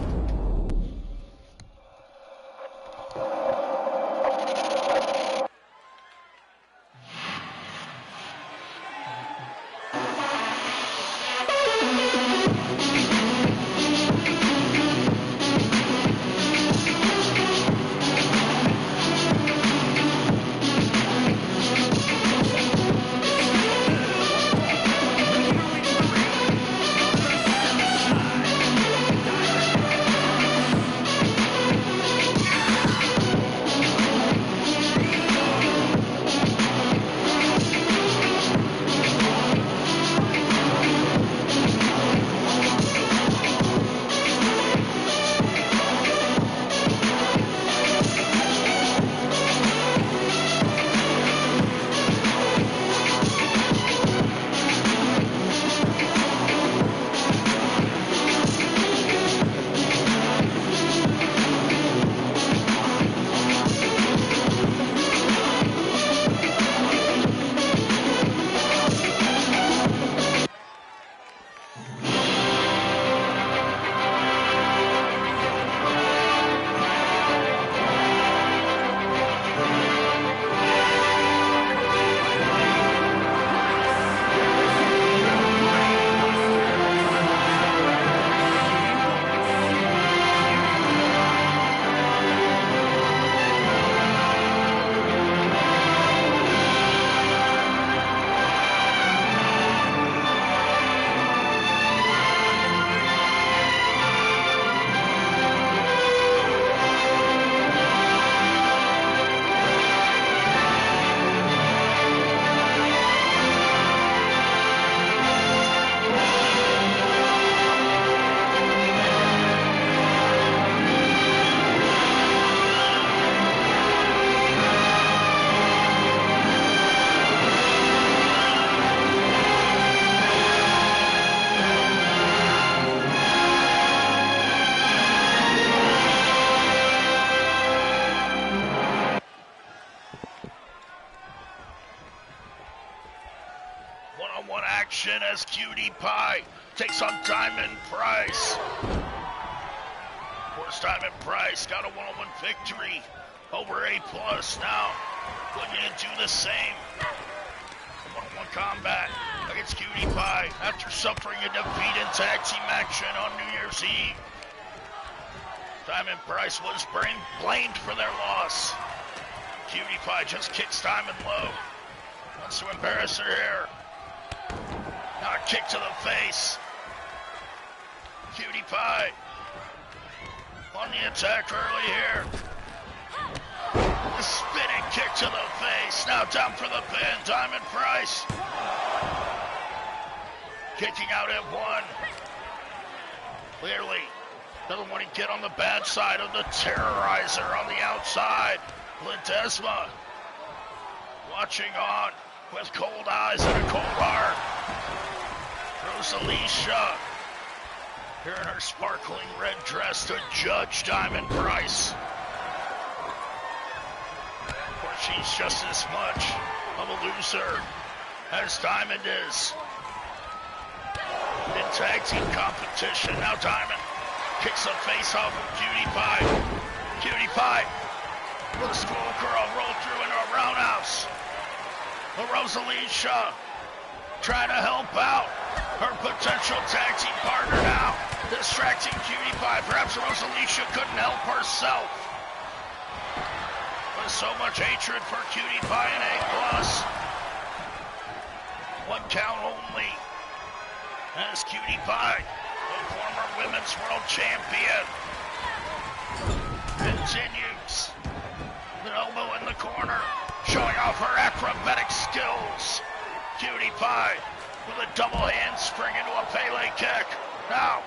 action as Cutie Pie takes on Diamond Price. Of course, Diamond Price got a one-on-one victory over A+. Now, looking to do the same. One-on-one combat against Cutie Pie after suffering a defeat in tag team action on New Year's Eve. Diamond Price was blamed for their loss. Cutie Pie just kicks Diamond low. Wants to embarrass her here. Now a kick to the face. Cutie Pie on the attack early here. The spinning kick to the face. Now down for the pin. Diamond Price kicking out at one. Clearly doesn't want to get on the bad side of the terrorizer on the outside. Ledesma watching on with cold eyes and a cold heart. Rosalicia here in her sparkling red dress to judge Diamond Price. Of course, she's just as much of a loser as Diamond is in tag team competition. Now Diamond kicks the face off of Cutie Pie. Cutie Pie with a schoolgirl roll through into a roundhouse. But Rosalicia trying to help out her potential tag team partner now, distracting Cutie Pie. Perhaps Rosalicia couldn't help herself. With so much hatred for Cutie Pie and A+. One count only as Cutie Pie, the former women's world champion, continues. An elbow in the corner, showing off her acrobatic skills. Cutie Pie with a double handspring into a Pele kick. Now,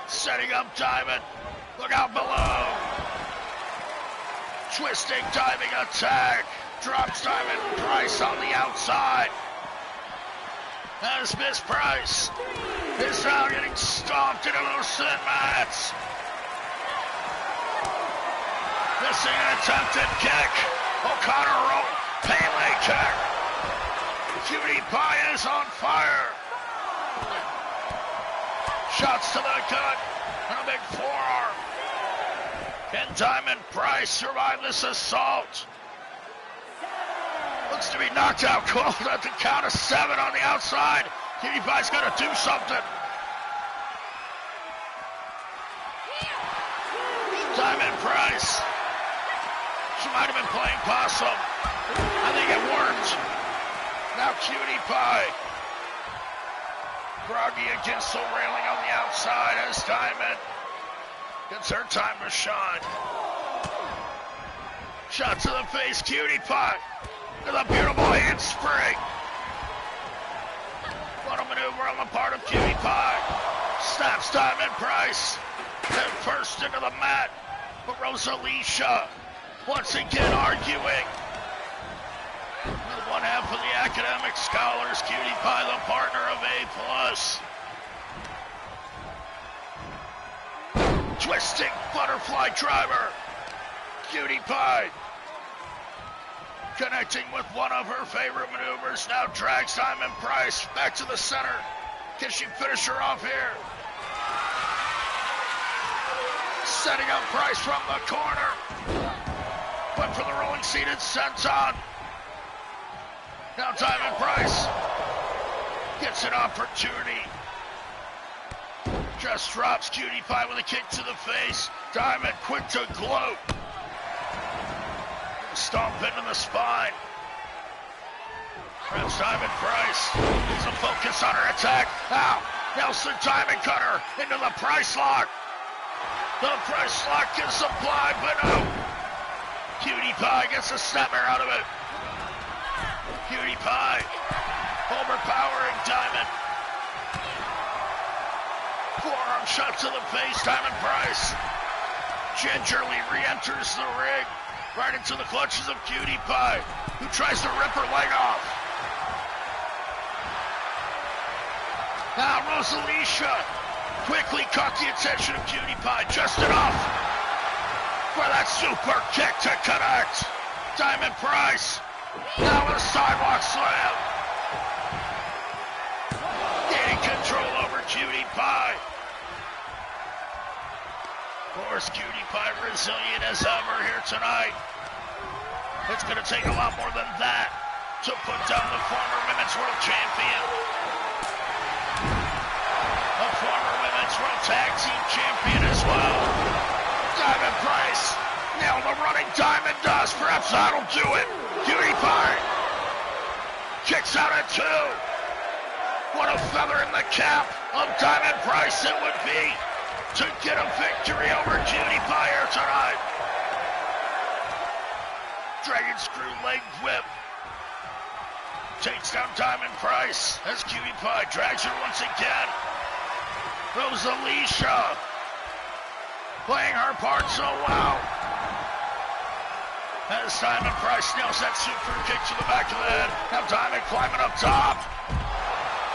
setting up Diamond. Look out below. Twisting, diving attack. Drops Diamond Price on the outside. As Miss Price is now getting stomped into those cement mats. Missing an attempted kick. O'Connor roll. Pele kick. Cutie Pie is on fire. Shots to the gut and a big forearm. Can Diamond Price survive this assault? Looks to be knocked out cold at the count of 7 on the outside. Cutie Pie's got to do something. Diamond Price. She might have been playing possum. I think it worked. Now Cutie Pie. Groggy against the railing on the outside as Diamond gets her time to shine. Shot to the face, Cutie Pie with a beautiful handspring. What a maneuver on the part of Cutie Pie. Snaps Diamond Price. Head first into the mat. But Rosalicia once again arguing. With one half of the academic scholars, Cutie Pie the partner of A+. Twisting butterfly driver. Cutie Pie connecting with one of her favorite maneuvers. Now drags Diamond Price back to the center. Can she finish her off here? Setting up Price from the corner. Went for the rolling seated senton. Now Diamond Price gets an opportunity. Just drops Cutie Pie with a kick to the face. Diamond quick to gloat. Stomp into the spine. Perhaps Diamond Price needs a focus on her attack. Now, Nelson Diamond Cutter into the Price lock. The Price lock is applied, but no. Cutie Pie gets a snapper out of it. Cutie Pie overpowering Diamond. Forearm shot to the face. Diamond Price gingerly re-enters the ring. Right into the clutches of Cutie Pie, who tries to rip her leg off. Now Rosalicia quickly caught the attention of Cutie Pie, just enough for that super kick to connect. Diamond Price now with a sidewalk slam. Pie. Of course, Cutie Pie resilient as ever here tonight. It's going to take a lot more than that to put down the former Women's World Champion. The former Women's World Tag Team Champion as well. Diamond Price. Nailed the running Diamond Dust. Perhaps that'll do it. Cutie Pie. Kicks out at 2. What a feather in the cap of Diamond Price it would be to get a victory over Cutie Pie here tonight. Dragon Screw leg whip. Takes down Diamond Price as Cutie Pie drags her once again. Rosalicia playing her part so well. As Diamond Price nails that super kick to the back of the head. Now Diamond climbing up top.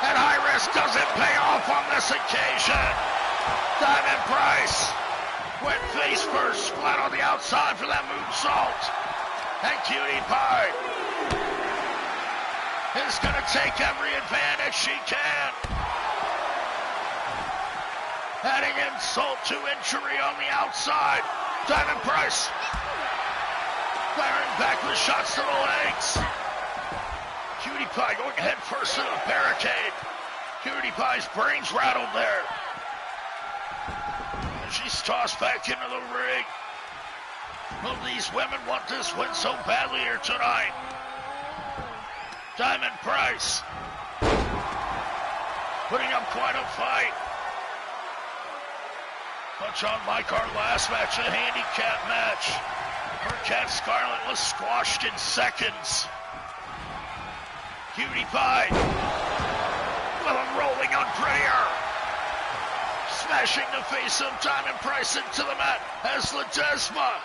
And high risk doesn't pay off on this occasion. Diamond Price went face first, flat on the outside for that moonsault. And Cutie Pie is going to take every advantage she can. Adding insult to injury on the outside. Diamond Price firing back with shots to the legs. Cutie Pie going head first to the barricade. Cutie Pie's brains rattled there. And she's tossed back into the ring. Well, these women want this win so badly here tonight. Diamond Price putting up quite a fight. Much on like our last match, a handicap match. Her Cat Scarlet was squashed in seconds. Cutie Pie with a rolling Unprayer. Smashing the face of Diamond Price into the mat as Ledesma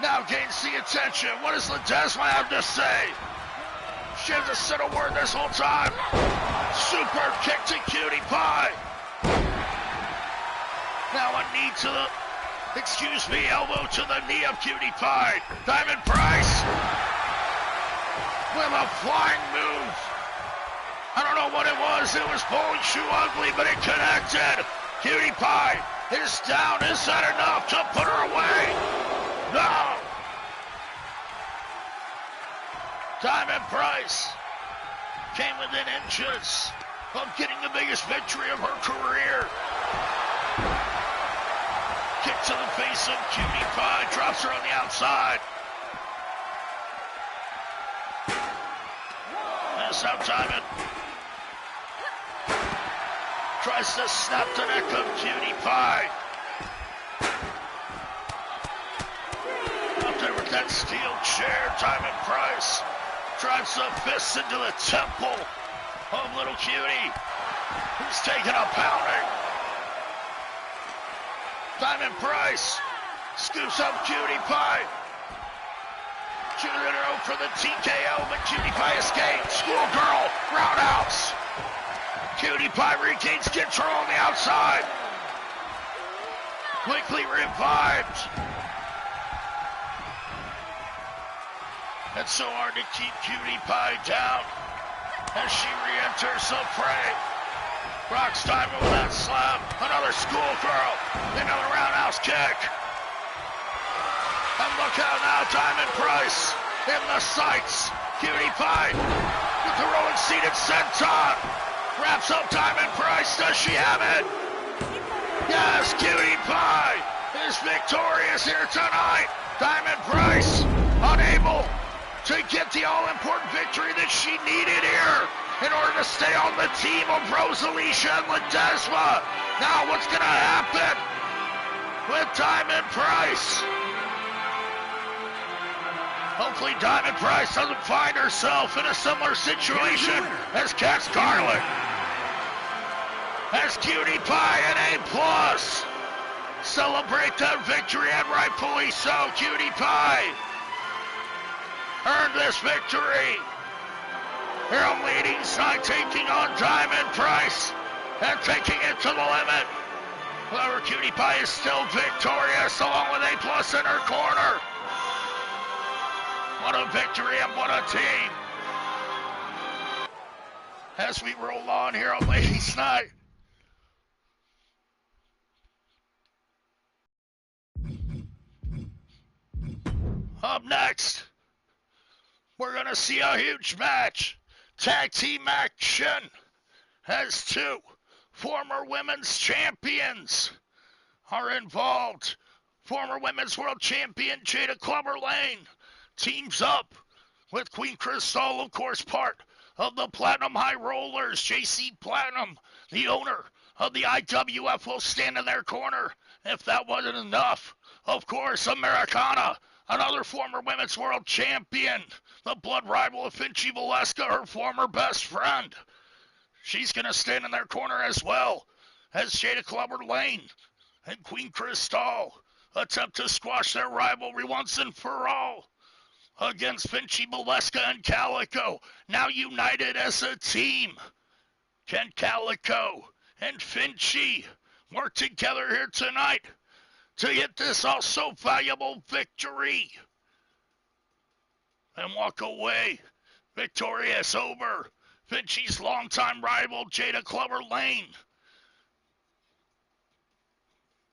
now gains the attention. What does Ledesma have to say? She hasn't said a word this whole time. Super kick to Cutie Pie. Now a knee to the, elbow to the knee of Cutie Pie. Diamond Price with a flying move. I don't know what it was. It was bowling shoe ugly, but it connected. Cutie Pie is down. Is that enough to put her away? No. Diamond Price came within inches of getting the biggest victory of her career. Kick to the face of Cutie Pie, drops her on the outside. That's how Diamond tries to snap the neck of Cutie Pie. Up there with that steel chair, Diamond Price drives the fist into the temple of little Cutie, who's taking a pounding. Diamond Price scoops up Cutie Pie. Shooting her for the TKO, but Cutie Pie escapes. Schoolgirl, roundhouse. Cutie Pie regains control on the outside. Quickly revived. It's so hard to keep Cutie Pie down as she re-enters the fray. Rocks Diamond with that slam. Another schoolgirl. Another roundhouse kick. And look out now, Diamond Price in the sights. Cutie Pie with the rolling seated senton. Wraps up Diamond Price. Does she have it? Yes, Cutie Pie is victorious here tonight. Diamond Price unable to get the all-important victory that she needed here in order to stay on the team of Rosalicia and Ledesma. Now what's going to happen with Diamond Price? Hopefully Diamond Price doesn't find herself in a similar situation as Cat Scarlet. As Cutie Pie and A+ celebrate that victory, and rightfully so. Cutie Pie earned this victory. Here on LadiesNight, taking on Diamond Price and taking it to the limit. However, Cutie Pie is still victorious along with A+ in her corner. What a victory and what a team. As we roll on here on LadiesNight, Up next, we're going to see a huge match. Tag team action as two former women's champions are involved. Former women's world champion Jada Clubber Lane teams up with Queen Crystal, of course, part of the Platinum High Rollers. JC Platinum, the owner of the IWF, will stand in their corner. If that wasn't enough, of course, Americana, another former women's world champion, the blood rival of Finchy Valeska, her former best friend. She's going to stand in their corner as well as Jada Clubber Lane and Queen Crystal attempt to squash their rivalry once and for all against Finchy Valeska and Calico, now united as a team. Can Calico and Finchy work together here tonight to get this also valuable victory and walk away victorious over Finchy's longtime rival, Jada Clubber Lane?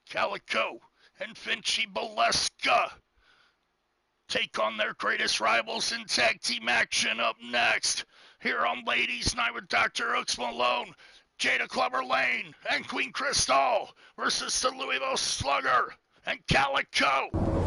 Calico and Finchy Valeska take on their greatest rivals in tag team action. Up next, here on Ladies Night with DrHooksMalone, Jada Clubber Lane and Queen Crystal versus the Louisville Slugger and Calico.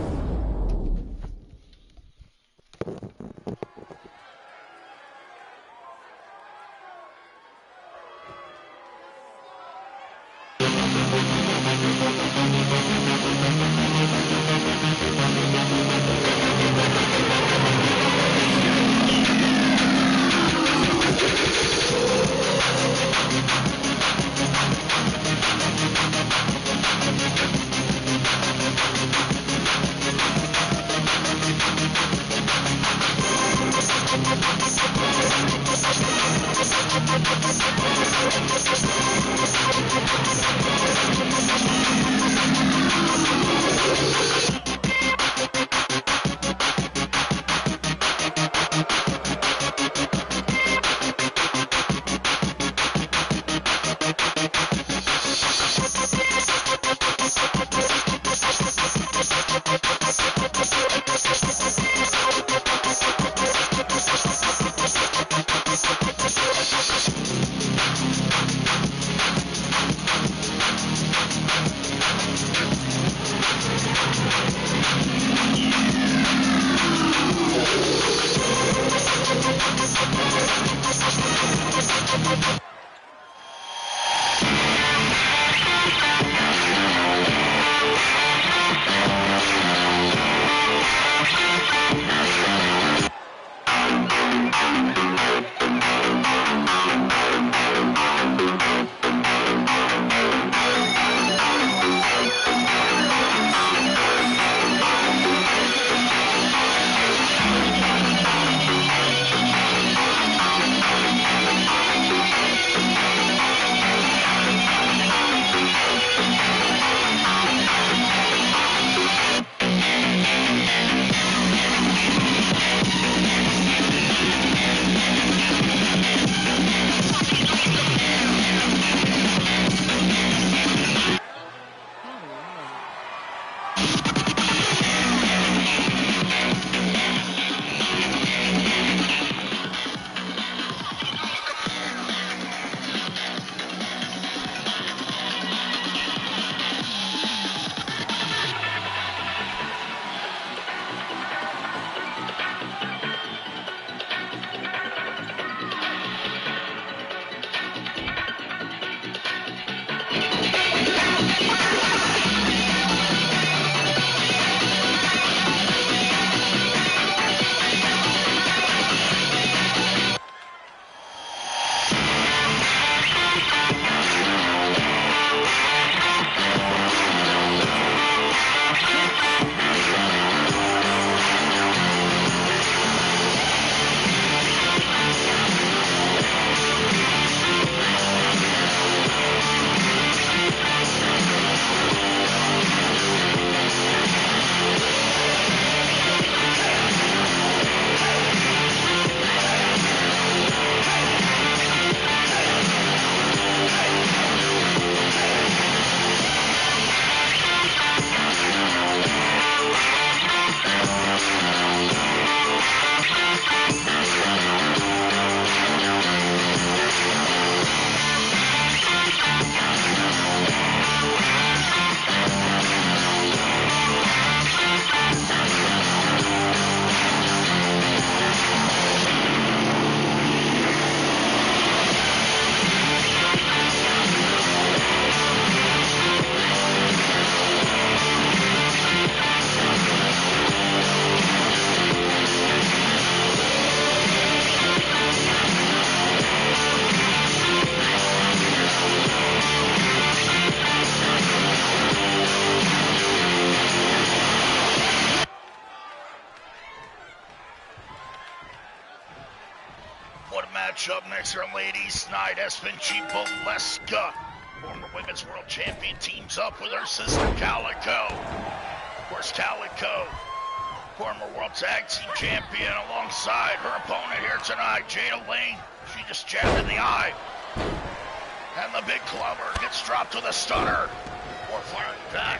What a matchup next from Ladies Night as FINCHY Valeska, former Women's World Champion, teams up with her sister Calico. Of course, Calico, former World Tag Team Champion, alongside her opponent here tonight, Jada Lane. She just jabbed in the eye. And the big clubber gets dropped with a stunner. Or firing back.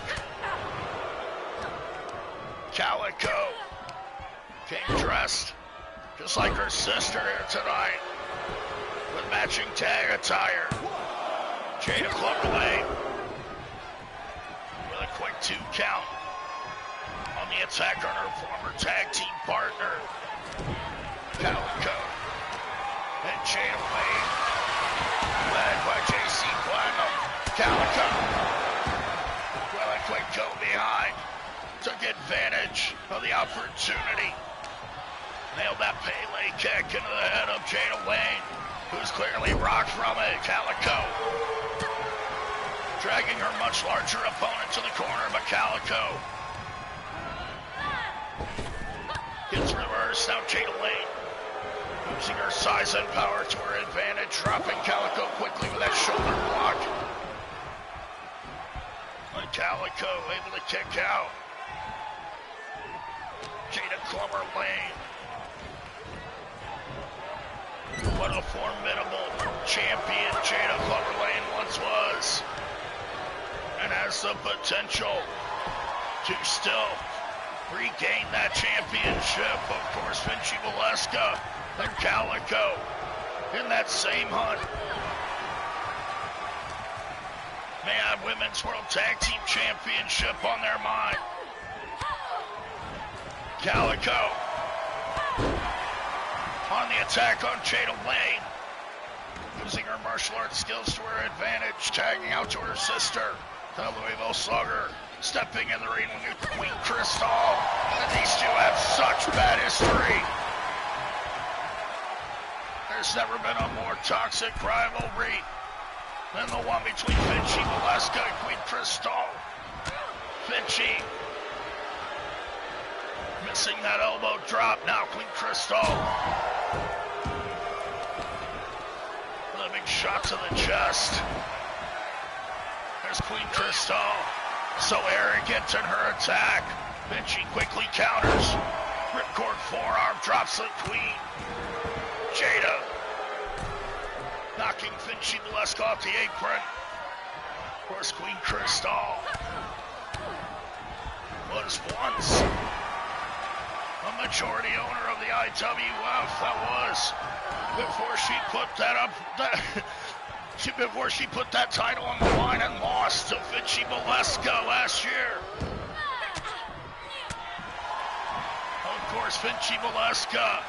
Calico came dressed just like her sister here tonight, with matching tag attire. Jada Clubber Lane with a quick 2 count on the attack on her former tag team partner, Calico. And Jada Lane, led by JC Platinum. Calico with a quick go behind, took advantage of the opportunity. Nailed that Pele kick into the head of Jada Lane, who's clearly rocked from it. Calico dragging her much larger opponent to the corner, but Calico gets reversed. Now Jada Lane using her size and power to her advantage, dropping Calico quickly with that shoulder block. And Calico able to kick out. Jada Clubber Lane. What a formidable champion Jada Clubber Lane once was, and has the potential to still regain that championship. Of course, FINCHY Valeska and Calico in that same hunt. May have Women's World Tag Team Championship on their mind. Calico on the attack on Jada Lane, using her martial arts skills to her advantage, tagging out to her sister, the Louisville Slugger, stepping in the ring with Queen Crystal, and these two have such bad history. There's never been a more toxic rivalry than the one between FINCHY Valeska and Queen Crystal. FINCHY missing that elbow drop. Now Queen Crystal with a big shot to the chest. There's Queen Crystal, so arrogant in her attack. FINCHY quickly counters. Ripcord forearm drops the Queen. Jada knocking FINCHY Valeska off the apron. Of course, Queen Crystal was once a majority owner of the IWF. That was before she put that up. Before she put that title on the line and lost to FINCHY Valeska last year. Of course, FINCHY Valeska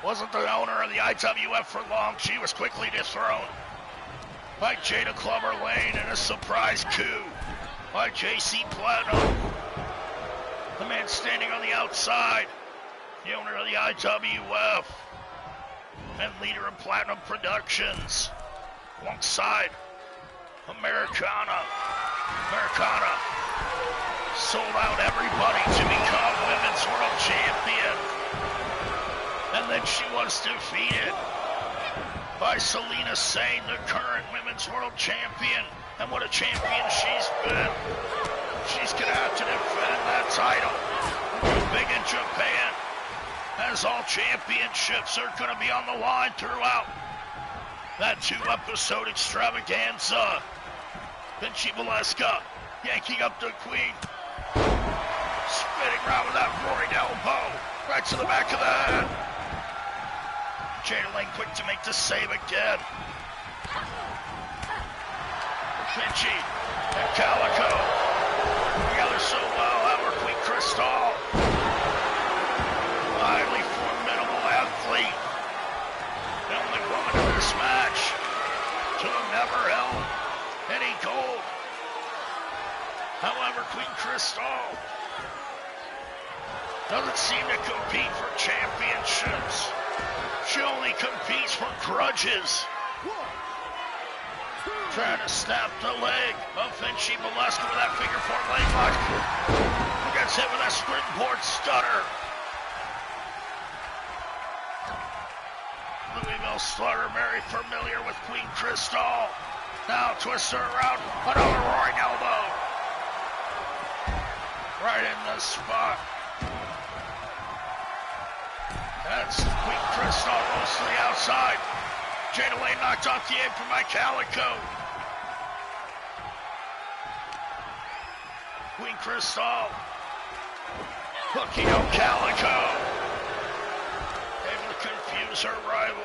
wasn't the owner of the IWF for long. She was quickly dethroned by Jada Clubber Lane in a surprise coup by JC Platinum, the man standing on the outside, the owner of the IWF and leader of Platinum Productions, alongside Americana. Americana sold out everybody to become Women's World Champion, and then she was defeated by Selena Sane, the current Women's World Champion. And what a champion she's been. She's gonna have to defend that title big in Japan, as all championships are gonna be on the line throughout that 2-episode extravaganza. FINCHY Valeska yanking up the Queen, spinning around with that roaring elbow right to the back of the head. Jada Lane quick to make the save again. FINCHY and Calico together so well. Our Queen Crystal, highly formidable athlete, the only woman in this match to have never held any gold. However, Queen Crystal doesn't seem to compete for championships. She only competes for grudges. Trying to snap the leg of FINCHY Valeska with that figure 4 leg lock. Who gets hit with that springboard stunner. Louisville Slugger, very familiar with Queen Crystal. Now twists her around, another roaring elbow. Right in the spot. That's Queen Crystal rolls to the outside. Jada Lane knocked off the apron by Calico. Queen Crystal hooking up Calico. Able to confuse her rival.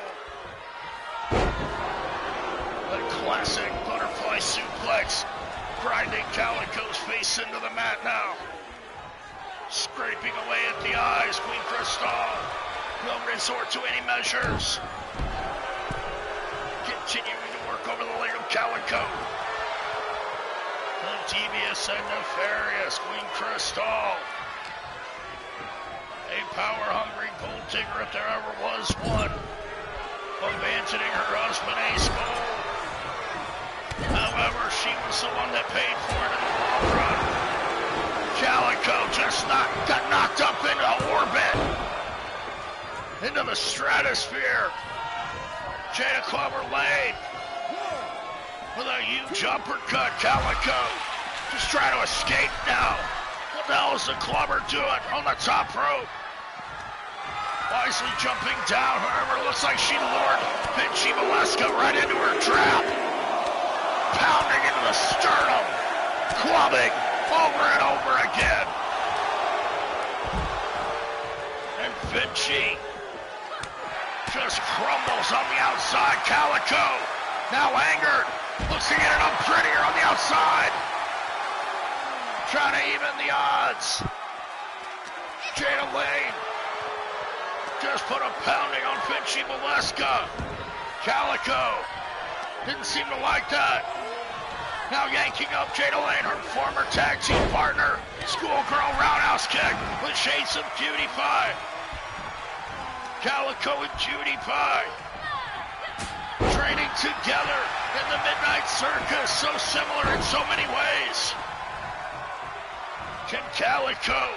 The classic butterfly suplex. Grinding Calico's face into the mat now. Scraping away at the eyes. Queen Crystal will resort to any measures. Continuing to work over the leg of Calico. The devious and nefarious Queen Crystal. A power-hungry gold digger if there ever was one. Abandoning her husband Ace Gold. However, she was the one that paid for it in the long run. Calico just got knocked up into orbit. Into the stratosphere. Jada Clover Lane with a huge uppercut. Calico just trying to escape now. What the hell is the Clover doing on the top rope? Wisely jumping down. However, it looks like she lured Finchy Valeska right into her trap. Pounding into the sternum. Clubbing over and over again. And Finchy just crumbles on the outside. Calico, now angered, looks to get it up prettier on the outside. Trying to even the odds. Jada Lane just put a pounding on Finchy Valeska. Calico didn't seem to like that. Now yanking up Jada Lane, her former tag team partner. Schoolgirl roundhouse kick with shades of Cutie Pie. Calico and Cutie Pie training together in the Midnight Circus, so similar in so many ways. Can Calico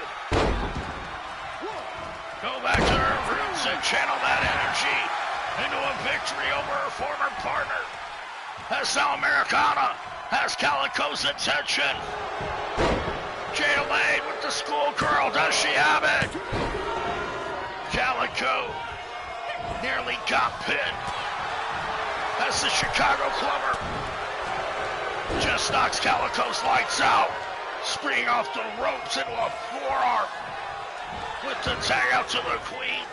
go back to her roots and channel that energy into a victory over her former partner? As now Americana has Calico's attention. Jada Lane with the schoolgirl, does she have it? Calico nearly got pinned as the Chicago Clover just knocks Calico's lights out, springing off the ropes into a forearm with the tag out to the Queen.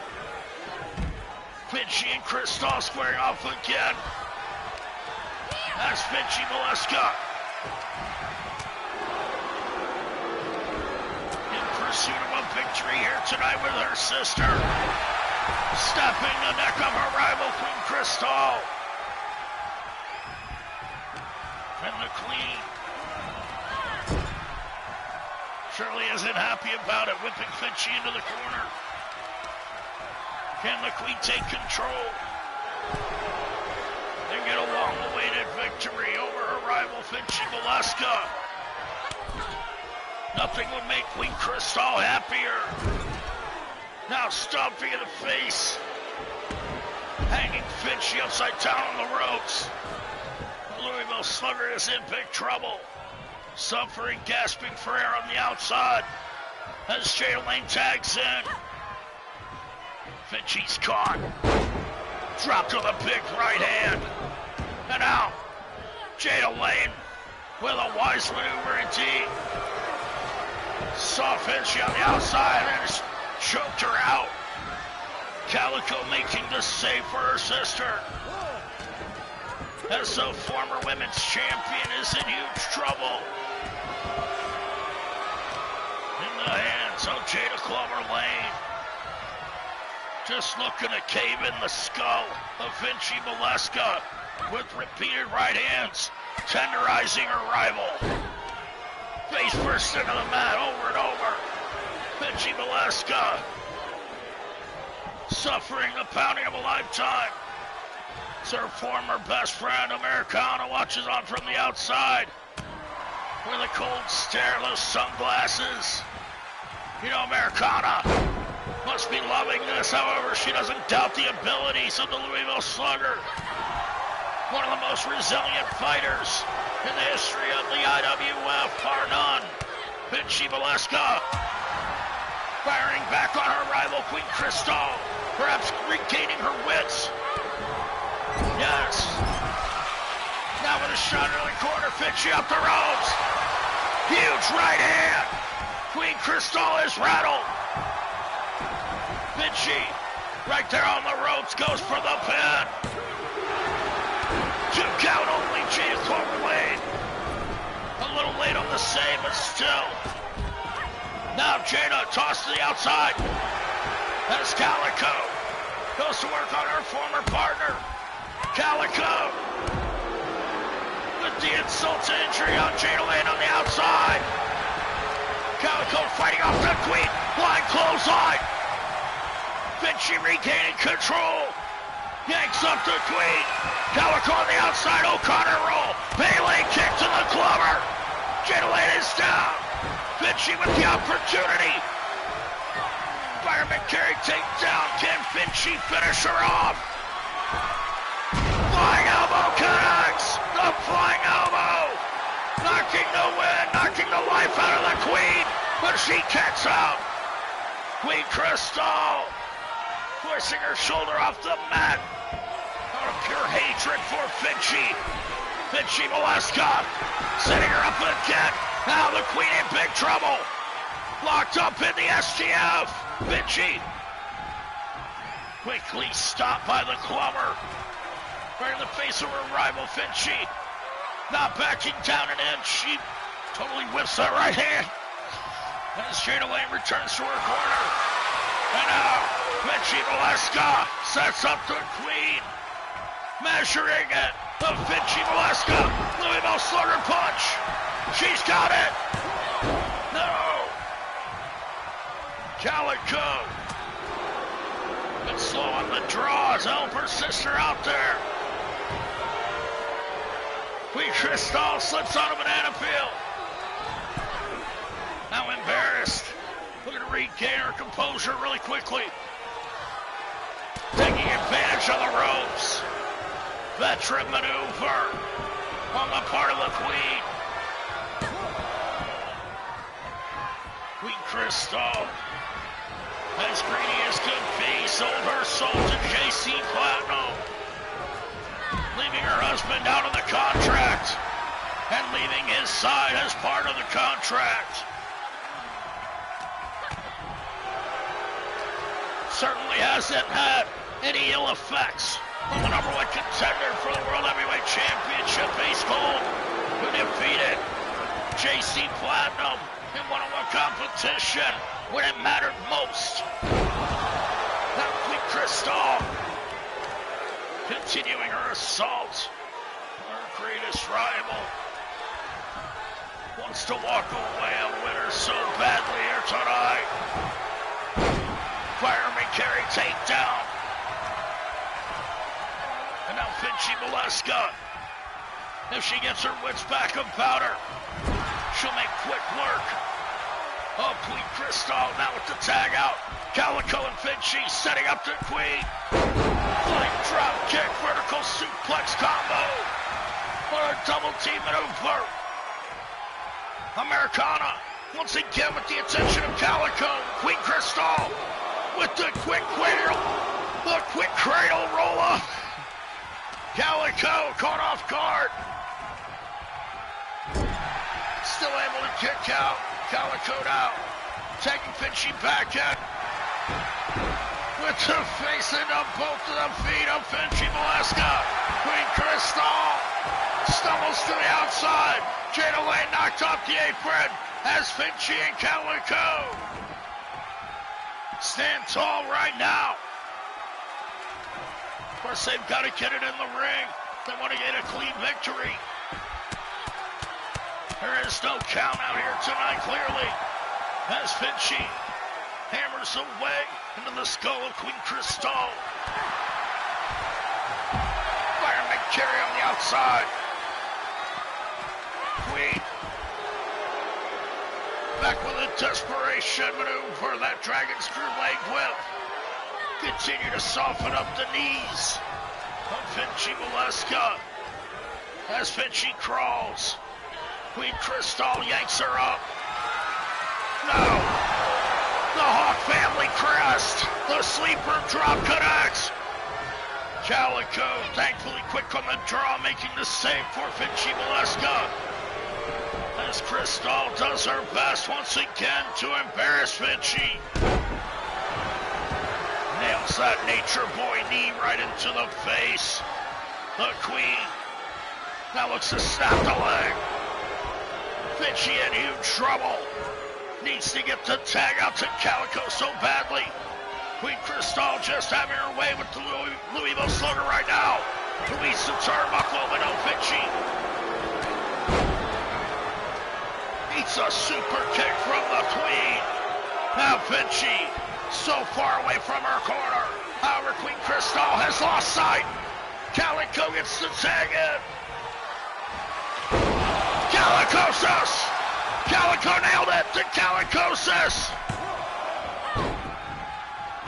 Finchy and Crystal squaring off again. That's Finchy Valeska in pursuit of a victory here tonight with her sister. Stepping the neck of her rival, Queen Crystal. And the Queen surely isn't happy about it, whipping Finchy into the corner. Can the Queen take control and get a long-awaited victory over her rival, Finchy Valeska? Nothing would make Queen Crystal happier. Now stomping in the face. Hanging Finchy upside down on the ropes. The Louisville Slugger is in big trouble. Suffering, gasping for air on the outside. As Jada Lane tags in. Finchy's caught. Dropped with a big right hand. And now, Jada Lane with a wise maneuver indeed. Saw Finchy on the outside and just choked her out. Calico making the save for her sister. As the former women's champion is in huge trouble. In the hands of Jada Clover Lane. Just looking to cave in the skull of Finchy Valeska with repeated right hands, tenderizing her rival. Face first into the mat over and over. Finchy Valeska suffering the pounding of a lifetime. It's her former best friend, Americana, watches on from the outside with a cold stare, those sunglasses. You know, Americana must must be loving this. However, she doesn't doubt the abilities of the Louisville Slugger. One of the most resilient fighters in the history of the IWF, bar none. FINCHY Valeska firing back on her rival, Queen Crystal, perhaps regaining her wits. Yes. Now with a shot in the corner, FINCHY up the ropes. Huge right hand. Queen Crystal is rattled. FINCHY right there on the ropes goes for the pin. 2 count only, Jada Corbin. A little late on the save, but still. Now Jada tossed to the outside. As CALICO goes to work on her former partner. CALICO with the insult to injury on Jada Lane on the outside. CALICO fighting off the Queen. Blind clothesline. FINCHY regaining control. Yanks up the Queen. CALICO on the outside. O'Connor roll. Bailey kick to the clubber. Jada Lane is down. FINCHY with the opportunity. Fireman carry takedown. Can FINCHY finish her off? Flying elbow connects. The flying elbow. Knocking the wind. Knocking the life out of the Queen. But she kicks out. Queen Crystal forcing her shoulder off the mat. Out of pure hatred for FINCHY. FINCHY Valeska setting her up again. Now the Queen in big trouble. Locked up in the STF. FINCHY quickly stopped by the clubber. Right in the face of her rival, FINCHY. Not backing down an inch. She totally whips that right hand. As Jada Lane returns to her corner. And now, FINCHY Valeska sets up the Queen. Measuring it. The FINCHY Valeska. Louisville Slugger punch. She's got it. No. CALICO. Been slow on the draws. Help her sister out there. Queen Crystal slips on a banana peel. Now embarrassed. Looking to regain her composure really quickly. Taking advantage of the ropes. Veteran maneuver on the part of the Queen. Queen Crystal, as greedy as could be, sold her soul to JC Platinum, leaving her husband out of the contract and leaving his side as part of the contract. Certainly hasn't had any ill effects on the #1 contender for the World Heavyweight Championship, Ace Cold, who defeated JC Platinum in one-on-one competition when it mattered most. Now Queen Crystal continuing her assault on her greatest rival. Wants to walk away a winner so badly here tonight. Fireman carry takedown. And now FINCHY Valeska. If she gets her wits back about her, she'll make quick work. Oh, Queen Crystal now with the tag out. CALICO and FINCHY setting up the Queen. Flying drop kick, vertical suplex combo. Or a double team maneuver. Americana once again with the attention of CALICO. Queen Crystal with the quick cradle roll up. CALICO caught off guard. Still able to kick out. CALICO out. Taking FINCHY back in. With the face into both of the feet of FINCHY Valeska. Queen Crystal stumbles to the outside. Jada Lane knocked off the apron as FINCHY and CALICO stand tall right now. Of course, they've got to get it in the ring. They want to get a clean victory. There is no count out here tonight, clearly, as FINCHY hammers away into the skull of Queen Crystal. Fireman carry on the outside. Queen Back with a desperation maneuver, that Dragon Screw leg whip. Continue to soften up the knees of FINCHY Molesca. As FINCHY crawls, Queen Crystal yanks her up. No! The Hawk family crest! The sleeper drop connects! Calico, thankfully quick on the draw, making the save for FINCHY Molesca. As Crystal does her best once again to embarrass FINCHY. Nails that Nature Boy knee right into the face. The Queen now looks to snap the leg. FINCHY in huge trouble. Needs to get the tag out to Calico so badly. Queen Crystal just having her way with the Louisville Slugger right now. Louise the turnbuckle, but no FINCHY. Eats a super kick from the Queen. Now FINCHY so far away from her corner. However, Queen Crystal has lost sight. Calico gets the tag in. Calicosis! Calico nailed it to Calicosis!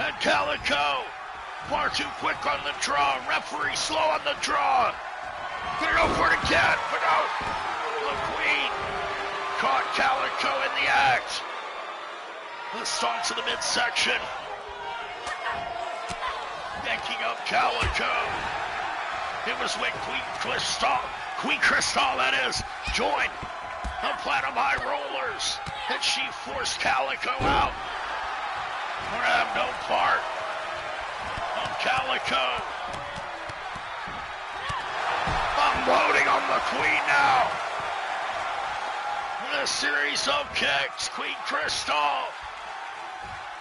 And Calico, far too quick on the draw. Referee slow on the draw. Gonna go for it again, but no. The Queen caught Calico in the act. This on to the midsection. Yanking up Calico. It was when Queen Crystal that is, joined the Platinum High Rollers, and she forced Calico out. We're gonna have no part of Calico. Unloading on the Queen now. In a series of kicks, Queen Crystal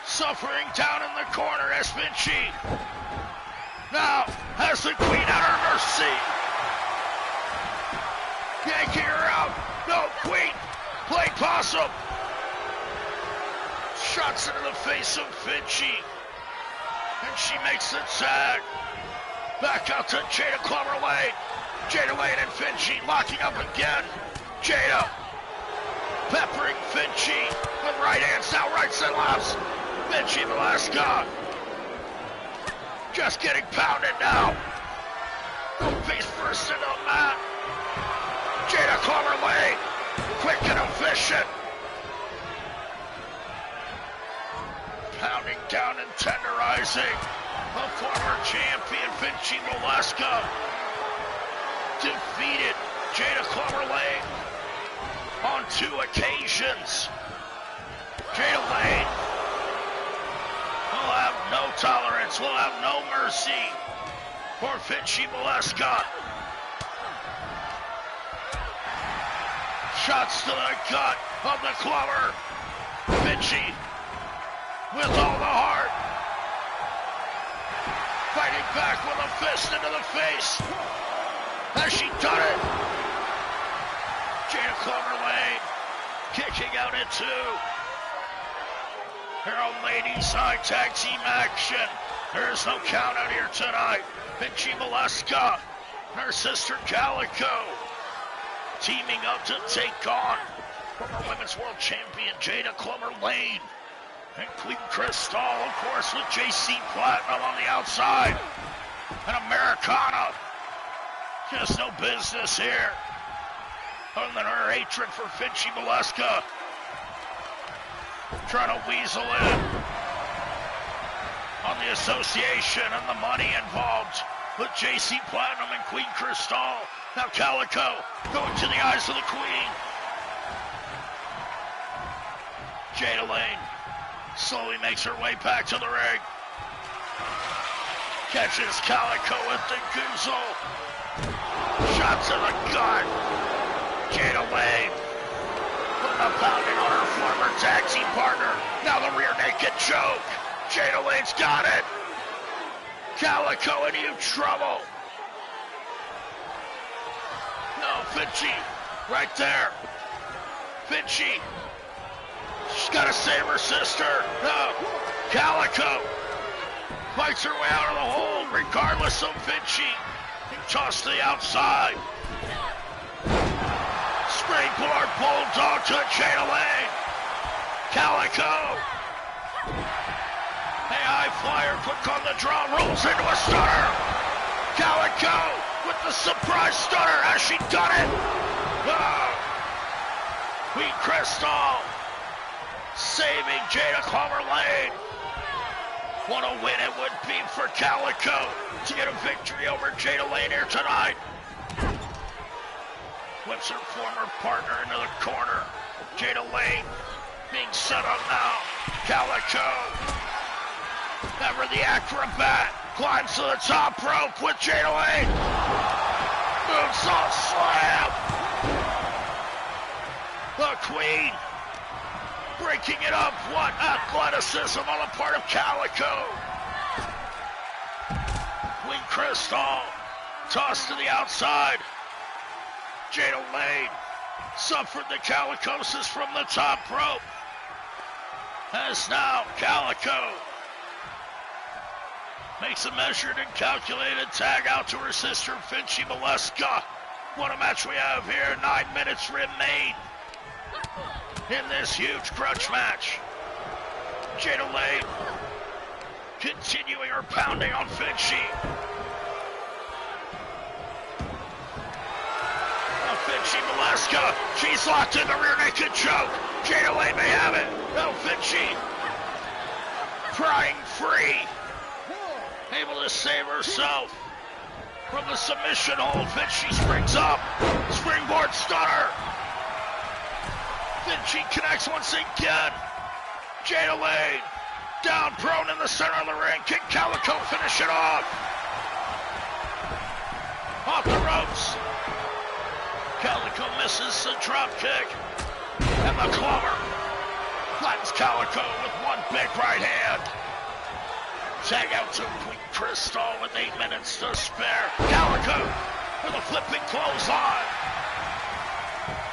suffering down in the corner as FINCHY now has the Queen at her mercy. Yanking her out. No, Queen. Play possum. Shots into the face of FINCHY. And she makes the tag. Back out to Jada Clover Lane. Jada Lane and FINCHY locking up again. Jada peppering FINCHY with right hands now, rights and lefts. FINCHY Molesca just getting pounded now. Face first into the mat. Jada Clover Lane, quick and efficient. Pounding down and tenderizing the former champion FINCHY Molesca. Defeated Jada Clover Lane on 2 occasions. Jada Lane will have no tolerance, will have no mercy for FINCHY Molesca. Shots to the gut of the Clover. FINCHY with all the heart. Fighting back with a fist into the face. Has she done it? Jada Clover Lane kicking out at 2. Her own ladies high tag team action. There's no count out here tonight. FINCHY Molesca and her sister Calico teaming up to take on former Women's World Champion Jada Clover Lane. And Queen Crystal, of course, with JC Platinum on the outside. And Americana. Just no business here. Other than her hatred for FINCHY Molesca. Trying to weasel in on the association and the money involved with JC Platinum and Queen Crystal. Now Calico going to the eyes of the Queen. Jada Lane slowly makes her way back to the ring. Catches Calico with the goozle. Shot to the gut. Jada Lane putting a pounding on her former tag team partner. Now the rear naked choke. Jada Lane's got it. Calico in huge trouble. No, FINCHY right there. FINCHY. She's got to save her sister. No. Calico fights her way out of the hole regardless of FINCHY. Tossed to the outside. Springboard bulldog to Jada Lane. Calico. A high flyer, quick on the draw, rolls into a stunner. Calico with the surprise stunner. Has she done it? Queen Crystal saving Jada Clover-Lane. What a win it would be for Calico to get a victory over Jada Lane here tonight. Whips her former partner into the corner. Jada Lane being set up now. Calico, ever the acrobat, climbs to the top rope with Jada Lane. Moonsault slam. The Queen breaking it up. What athleticism on the part of Calico. Queen Crystal tossed to the outside. Jada Lane suffered the Calicosis from the top rope. As now Calico makes a measured and calculated tag out to her sister Finchy Molesca. What a match we have here. 9 minutes remain in this huge grudge match. Jada Lane continuing her pounding on Finchy. Finchy Molesca, she's locked in the rear naked choke. Jada Lane may have it. No, Finchy prying free. Able to save herself from the submission hold. Finchy springs up. Springboard stunner. Finchy connects once again. Jada Lane down prone in the center of the ring. Can Calico finish it off? Off the ropes. Calico misses the drop kick. And the clover flattens Calico with one big right hand. Tag out to Queen Crystal with 8 minutes to spare. Calico with a flipping clothesline.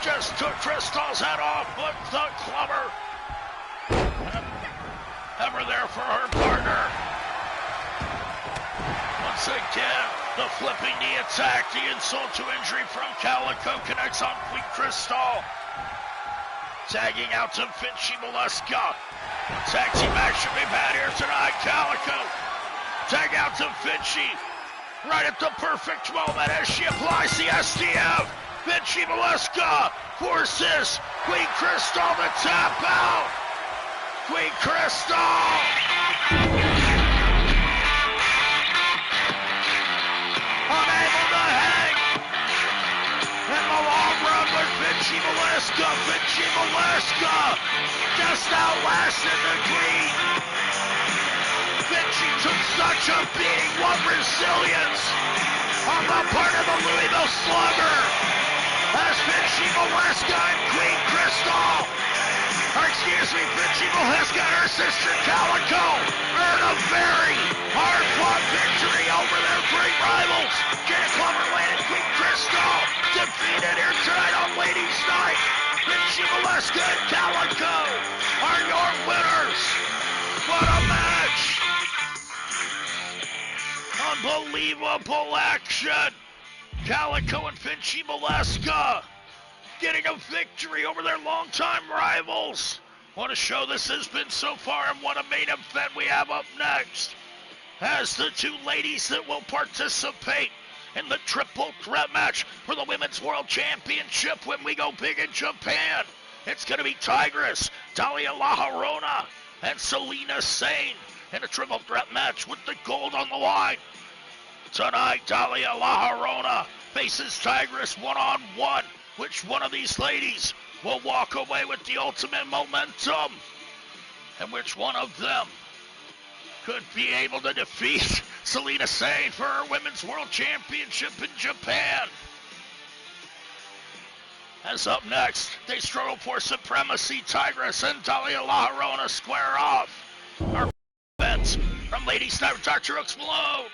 Just took Crystal's head off, but the clover ever there for her partner. Once again, the flipping knee attack, the insult to injury from Calico connects on Queen Crystal. Tagging out to Finchy Molesca. Tag team action we've had here tonight. Calico tag out to Finchy right at the perfect moment as she applies the STF. Finchy Molesca forces Queen Crystal to tap out. Queen Crystal. Unable to hang. And the long run with Finchy Molesca. Finchy Molesca just outlasted the Queen. Finchy took such a beating. What resilience on the part of the Louisville Slugger. As Finchy Molesca and Queen Crystal, Finchy Molesca and her sister Calico earn a very hard-fought victory over their great rivals. Jada Clover-Lane and Queen Crystal defeated here tonight on Ladies Night. Finchy Molesca and Calico are your winners. What a match! Unbelievable action! Calico and Finchy Molesca getting a victory over their longtime rivals. What a show this has been so far, and what a main event we have up next. As the two ladies that will participate in the triple threat match for the Women's World Championship when we go big in Japan. It's going to be Tigress, Dalia La Llorona, and Selena Sane in a triple threat match with the gold on the line. Tonight, Dalia La Llorona faces Tigress one-on-one. Which one of these ladies will walk away with the ultimate momentum? And which one of them could be able to defeat Selena Sane for her Women's World Championship in Japan? As up next, they struggle for supremacy. Tigress and Dalia La Llorona square off. Our events from Ladies Night with DrHooksMalone.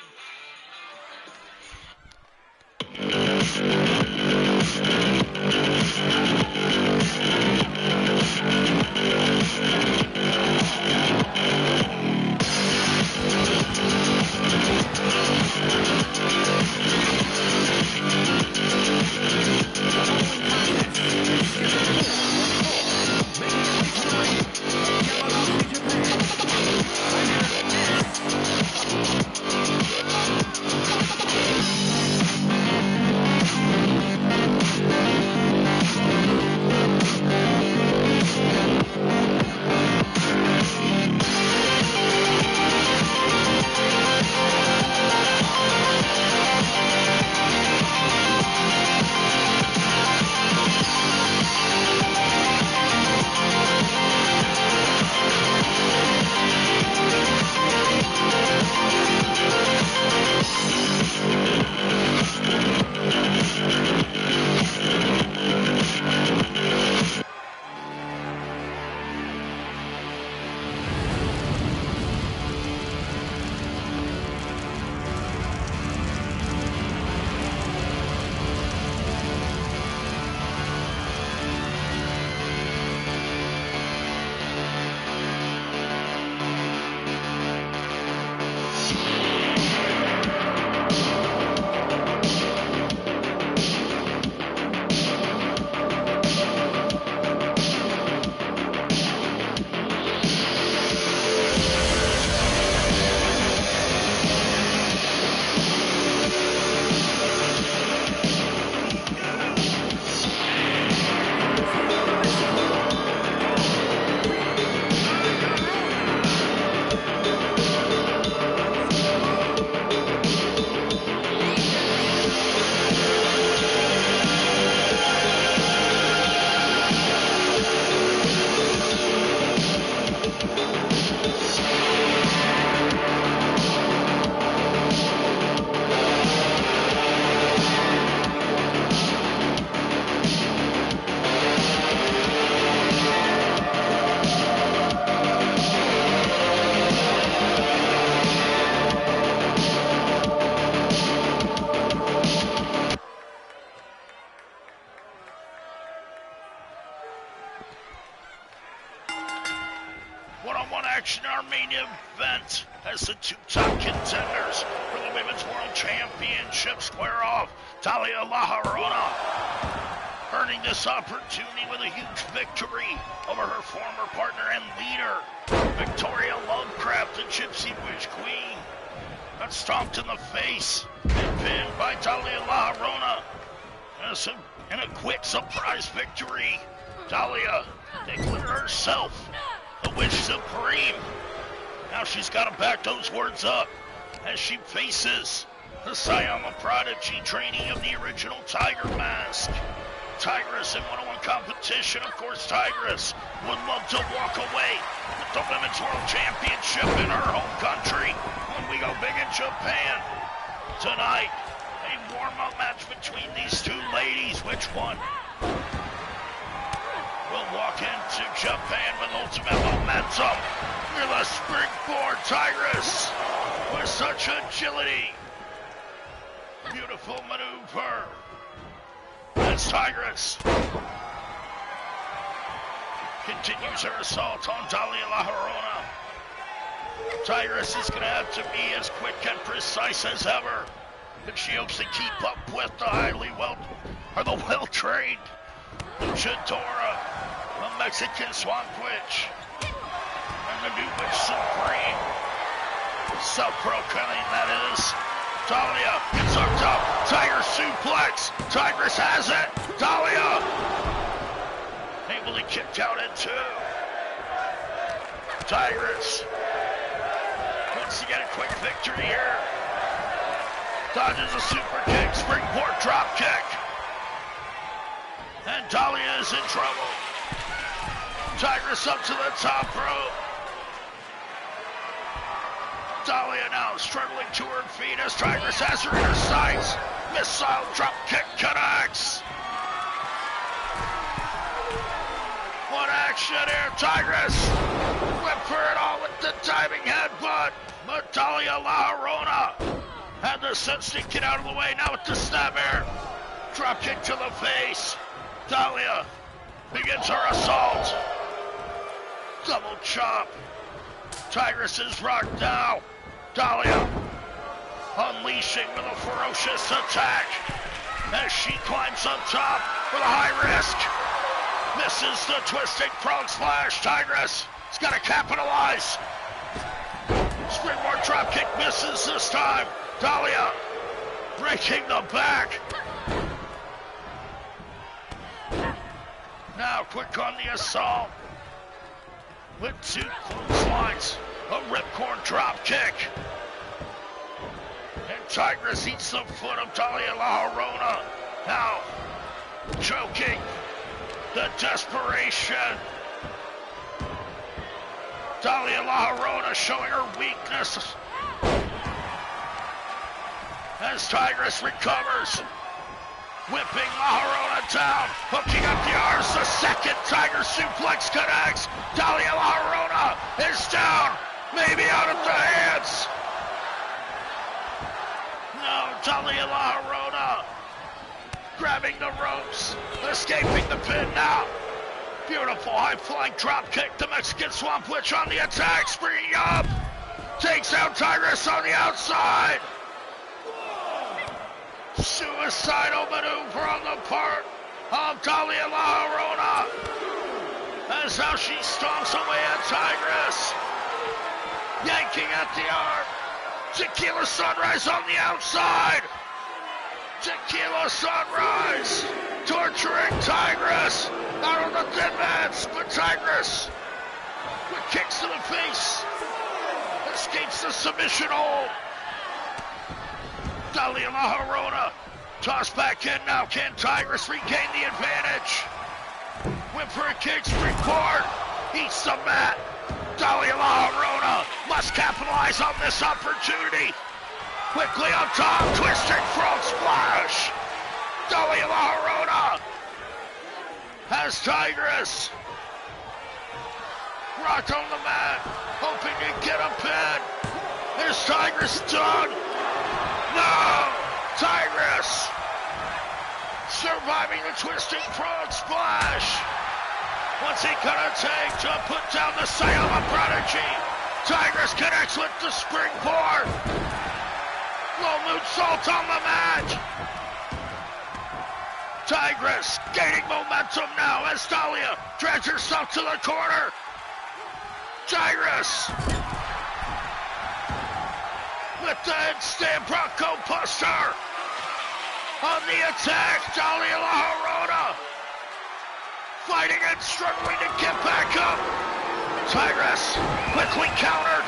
One-on-one action in our main event as the two top contenders for the Women's World Championship square off. Talia La Llorona earning this opportunity with a huge victory over her former partner and leader, Victoria Lovecraft, the Gypsy Witch Queen. Got stomped in the face and pinned by Talia La Llorona. And a quick surprise victory. Talia declared herself the Witch Supreme. Now she's got to back those words up as she faces the Sayama Prodigy trainee of the original Tiger Mask. Tigress in one-on-one competition. Of course, Tigress would love to walk away with the Women's World Championship in her home country when we go big in Japan. Tonight, a warm-up match between these two ladies. Which one will walk into Japan with ultimate momentum? With a springboard, Tigress with such agility. Beautiful maneuver. As Tigress continues her assault on Talia La Llorona. Tigress is going to have to be as quick and precise as ever if she hopes to keep up with the well-trained Luchadora, the Mexican Swamp Witch, and the new Witch Supreme. Self-proclaiming, that is. Talia gets hooked up. Tiger suplex. Tigress has it. Talia able to kick out at two. Tigress wants to get a quick victory here. Dodges a super kick. Springboard drop kick. And Talia is in trouble. Tigress up to the top rope. Talia now struggling to her feet as Tigress has her in her sights. Missile drop kick connects. What action here, Tigress? Whip for it all with the diving headbutt. But Talia La Llorona had the sense to get out of the way. Now with the snap here. Drop kick to the face. Talia begins her assault. Double chop. Tigress is rocked now. Talia unleashing with a ferocious attack as she climbs up top with a high risk. Misses the twisting frog splash. Tigress has got to capitalize. Springboard drop kick misses this time. Talia breaking the back. Now quick on the assault with two clotheslines. A ripcord drop kick. And Tigress eats the foot of Talia La Llorona. Now, choking. The desperation. Talia La Llorona showing her weakness. As Tigress recovers. Whipping La Llorona down. Hooking up the arms. The second Tiger suplex connects. Talia La Llorona is down. Maybe out of the hands. No, Talia La Llorona grabbing the ropes, escaping the pin now. Beautiful high-flying drop kick. The Mexican Swamp Witch on the attack, springing up. Takes out Tigress on the outside. Suicidal maneuver on the part of Dalia La Llorona. That's how she stomps away at Tigress. Yanking at the arm. Tequila Sunrise on the outside. Tequila Sunrise. Torturing Tigress. Not on the dead man's, but Tigress. With kicks to the face. Escapes the submission hold. Dalia La Llorona. Toss back in now. Can Tigress regain the advantage? Whip for a kick, springboard. Eats the mat. Dalia La Llorona must capitalize on this opportunity. Quickly on top, twisting front splash. Dalia La Llorona has Tigress. Rocked on the mat, hoping to get a pin. Is Tigress done? No! Tigress surviving the twisting frog splash. What's he gonna take to put down the Sayama Prodigy? Tigress connects with the springboard. Low moonsault on the mat. Tigress gaining momentum now as Dalia drags herself to the corner. Tigress with the headstand Bronco Buster on the attack. Dalia La Llorona fighting and struggling to get back up. Tigress quickly countered.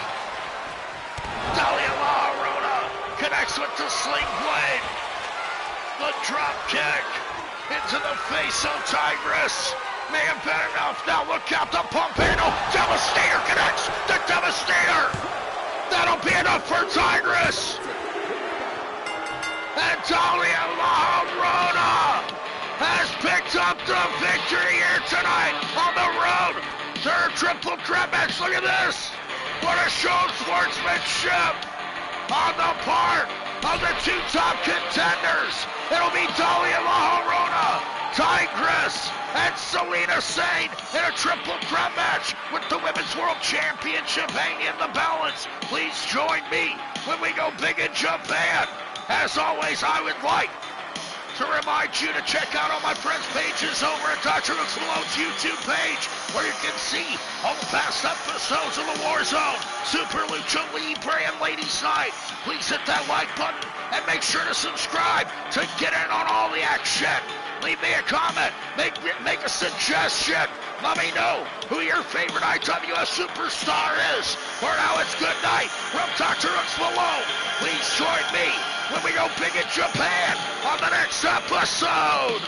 Dalia La Llorona connects with the sling blade. The drop kick into the face of Tigress. May have been enough. Now look out, the pump handle. Devastator connects. The Devastator. That'll be enough for Tigress. And Dalia La Llorona has picked up the victory here tonight on the road to her triple threat match. Look at this. What a show of sportsmanship on the part of the two top contenders. It'll be Dalia La Llorona, Tigress, and Selena Sane in a triple threat match with the Women's World Championship hanging in the balance. Please join me when we go big in Japan. As always, I would like to remind you to check out all my friends' pages over at DrHooksMalone's YouTube page, where you can see all the past episodes of the Warzone, Super Lucha Libre, and Ladies Night. Please hit that like button and make sure to subscribe to get in on all the action. Leave me a comment, make a suggestion. Let me know who your favorite IWS superstar is. For now, it's good night from DrHooksMalone. Please join me when we go big in Japan on the next episode.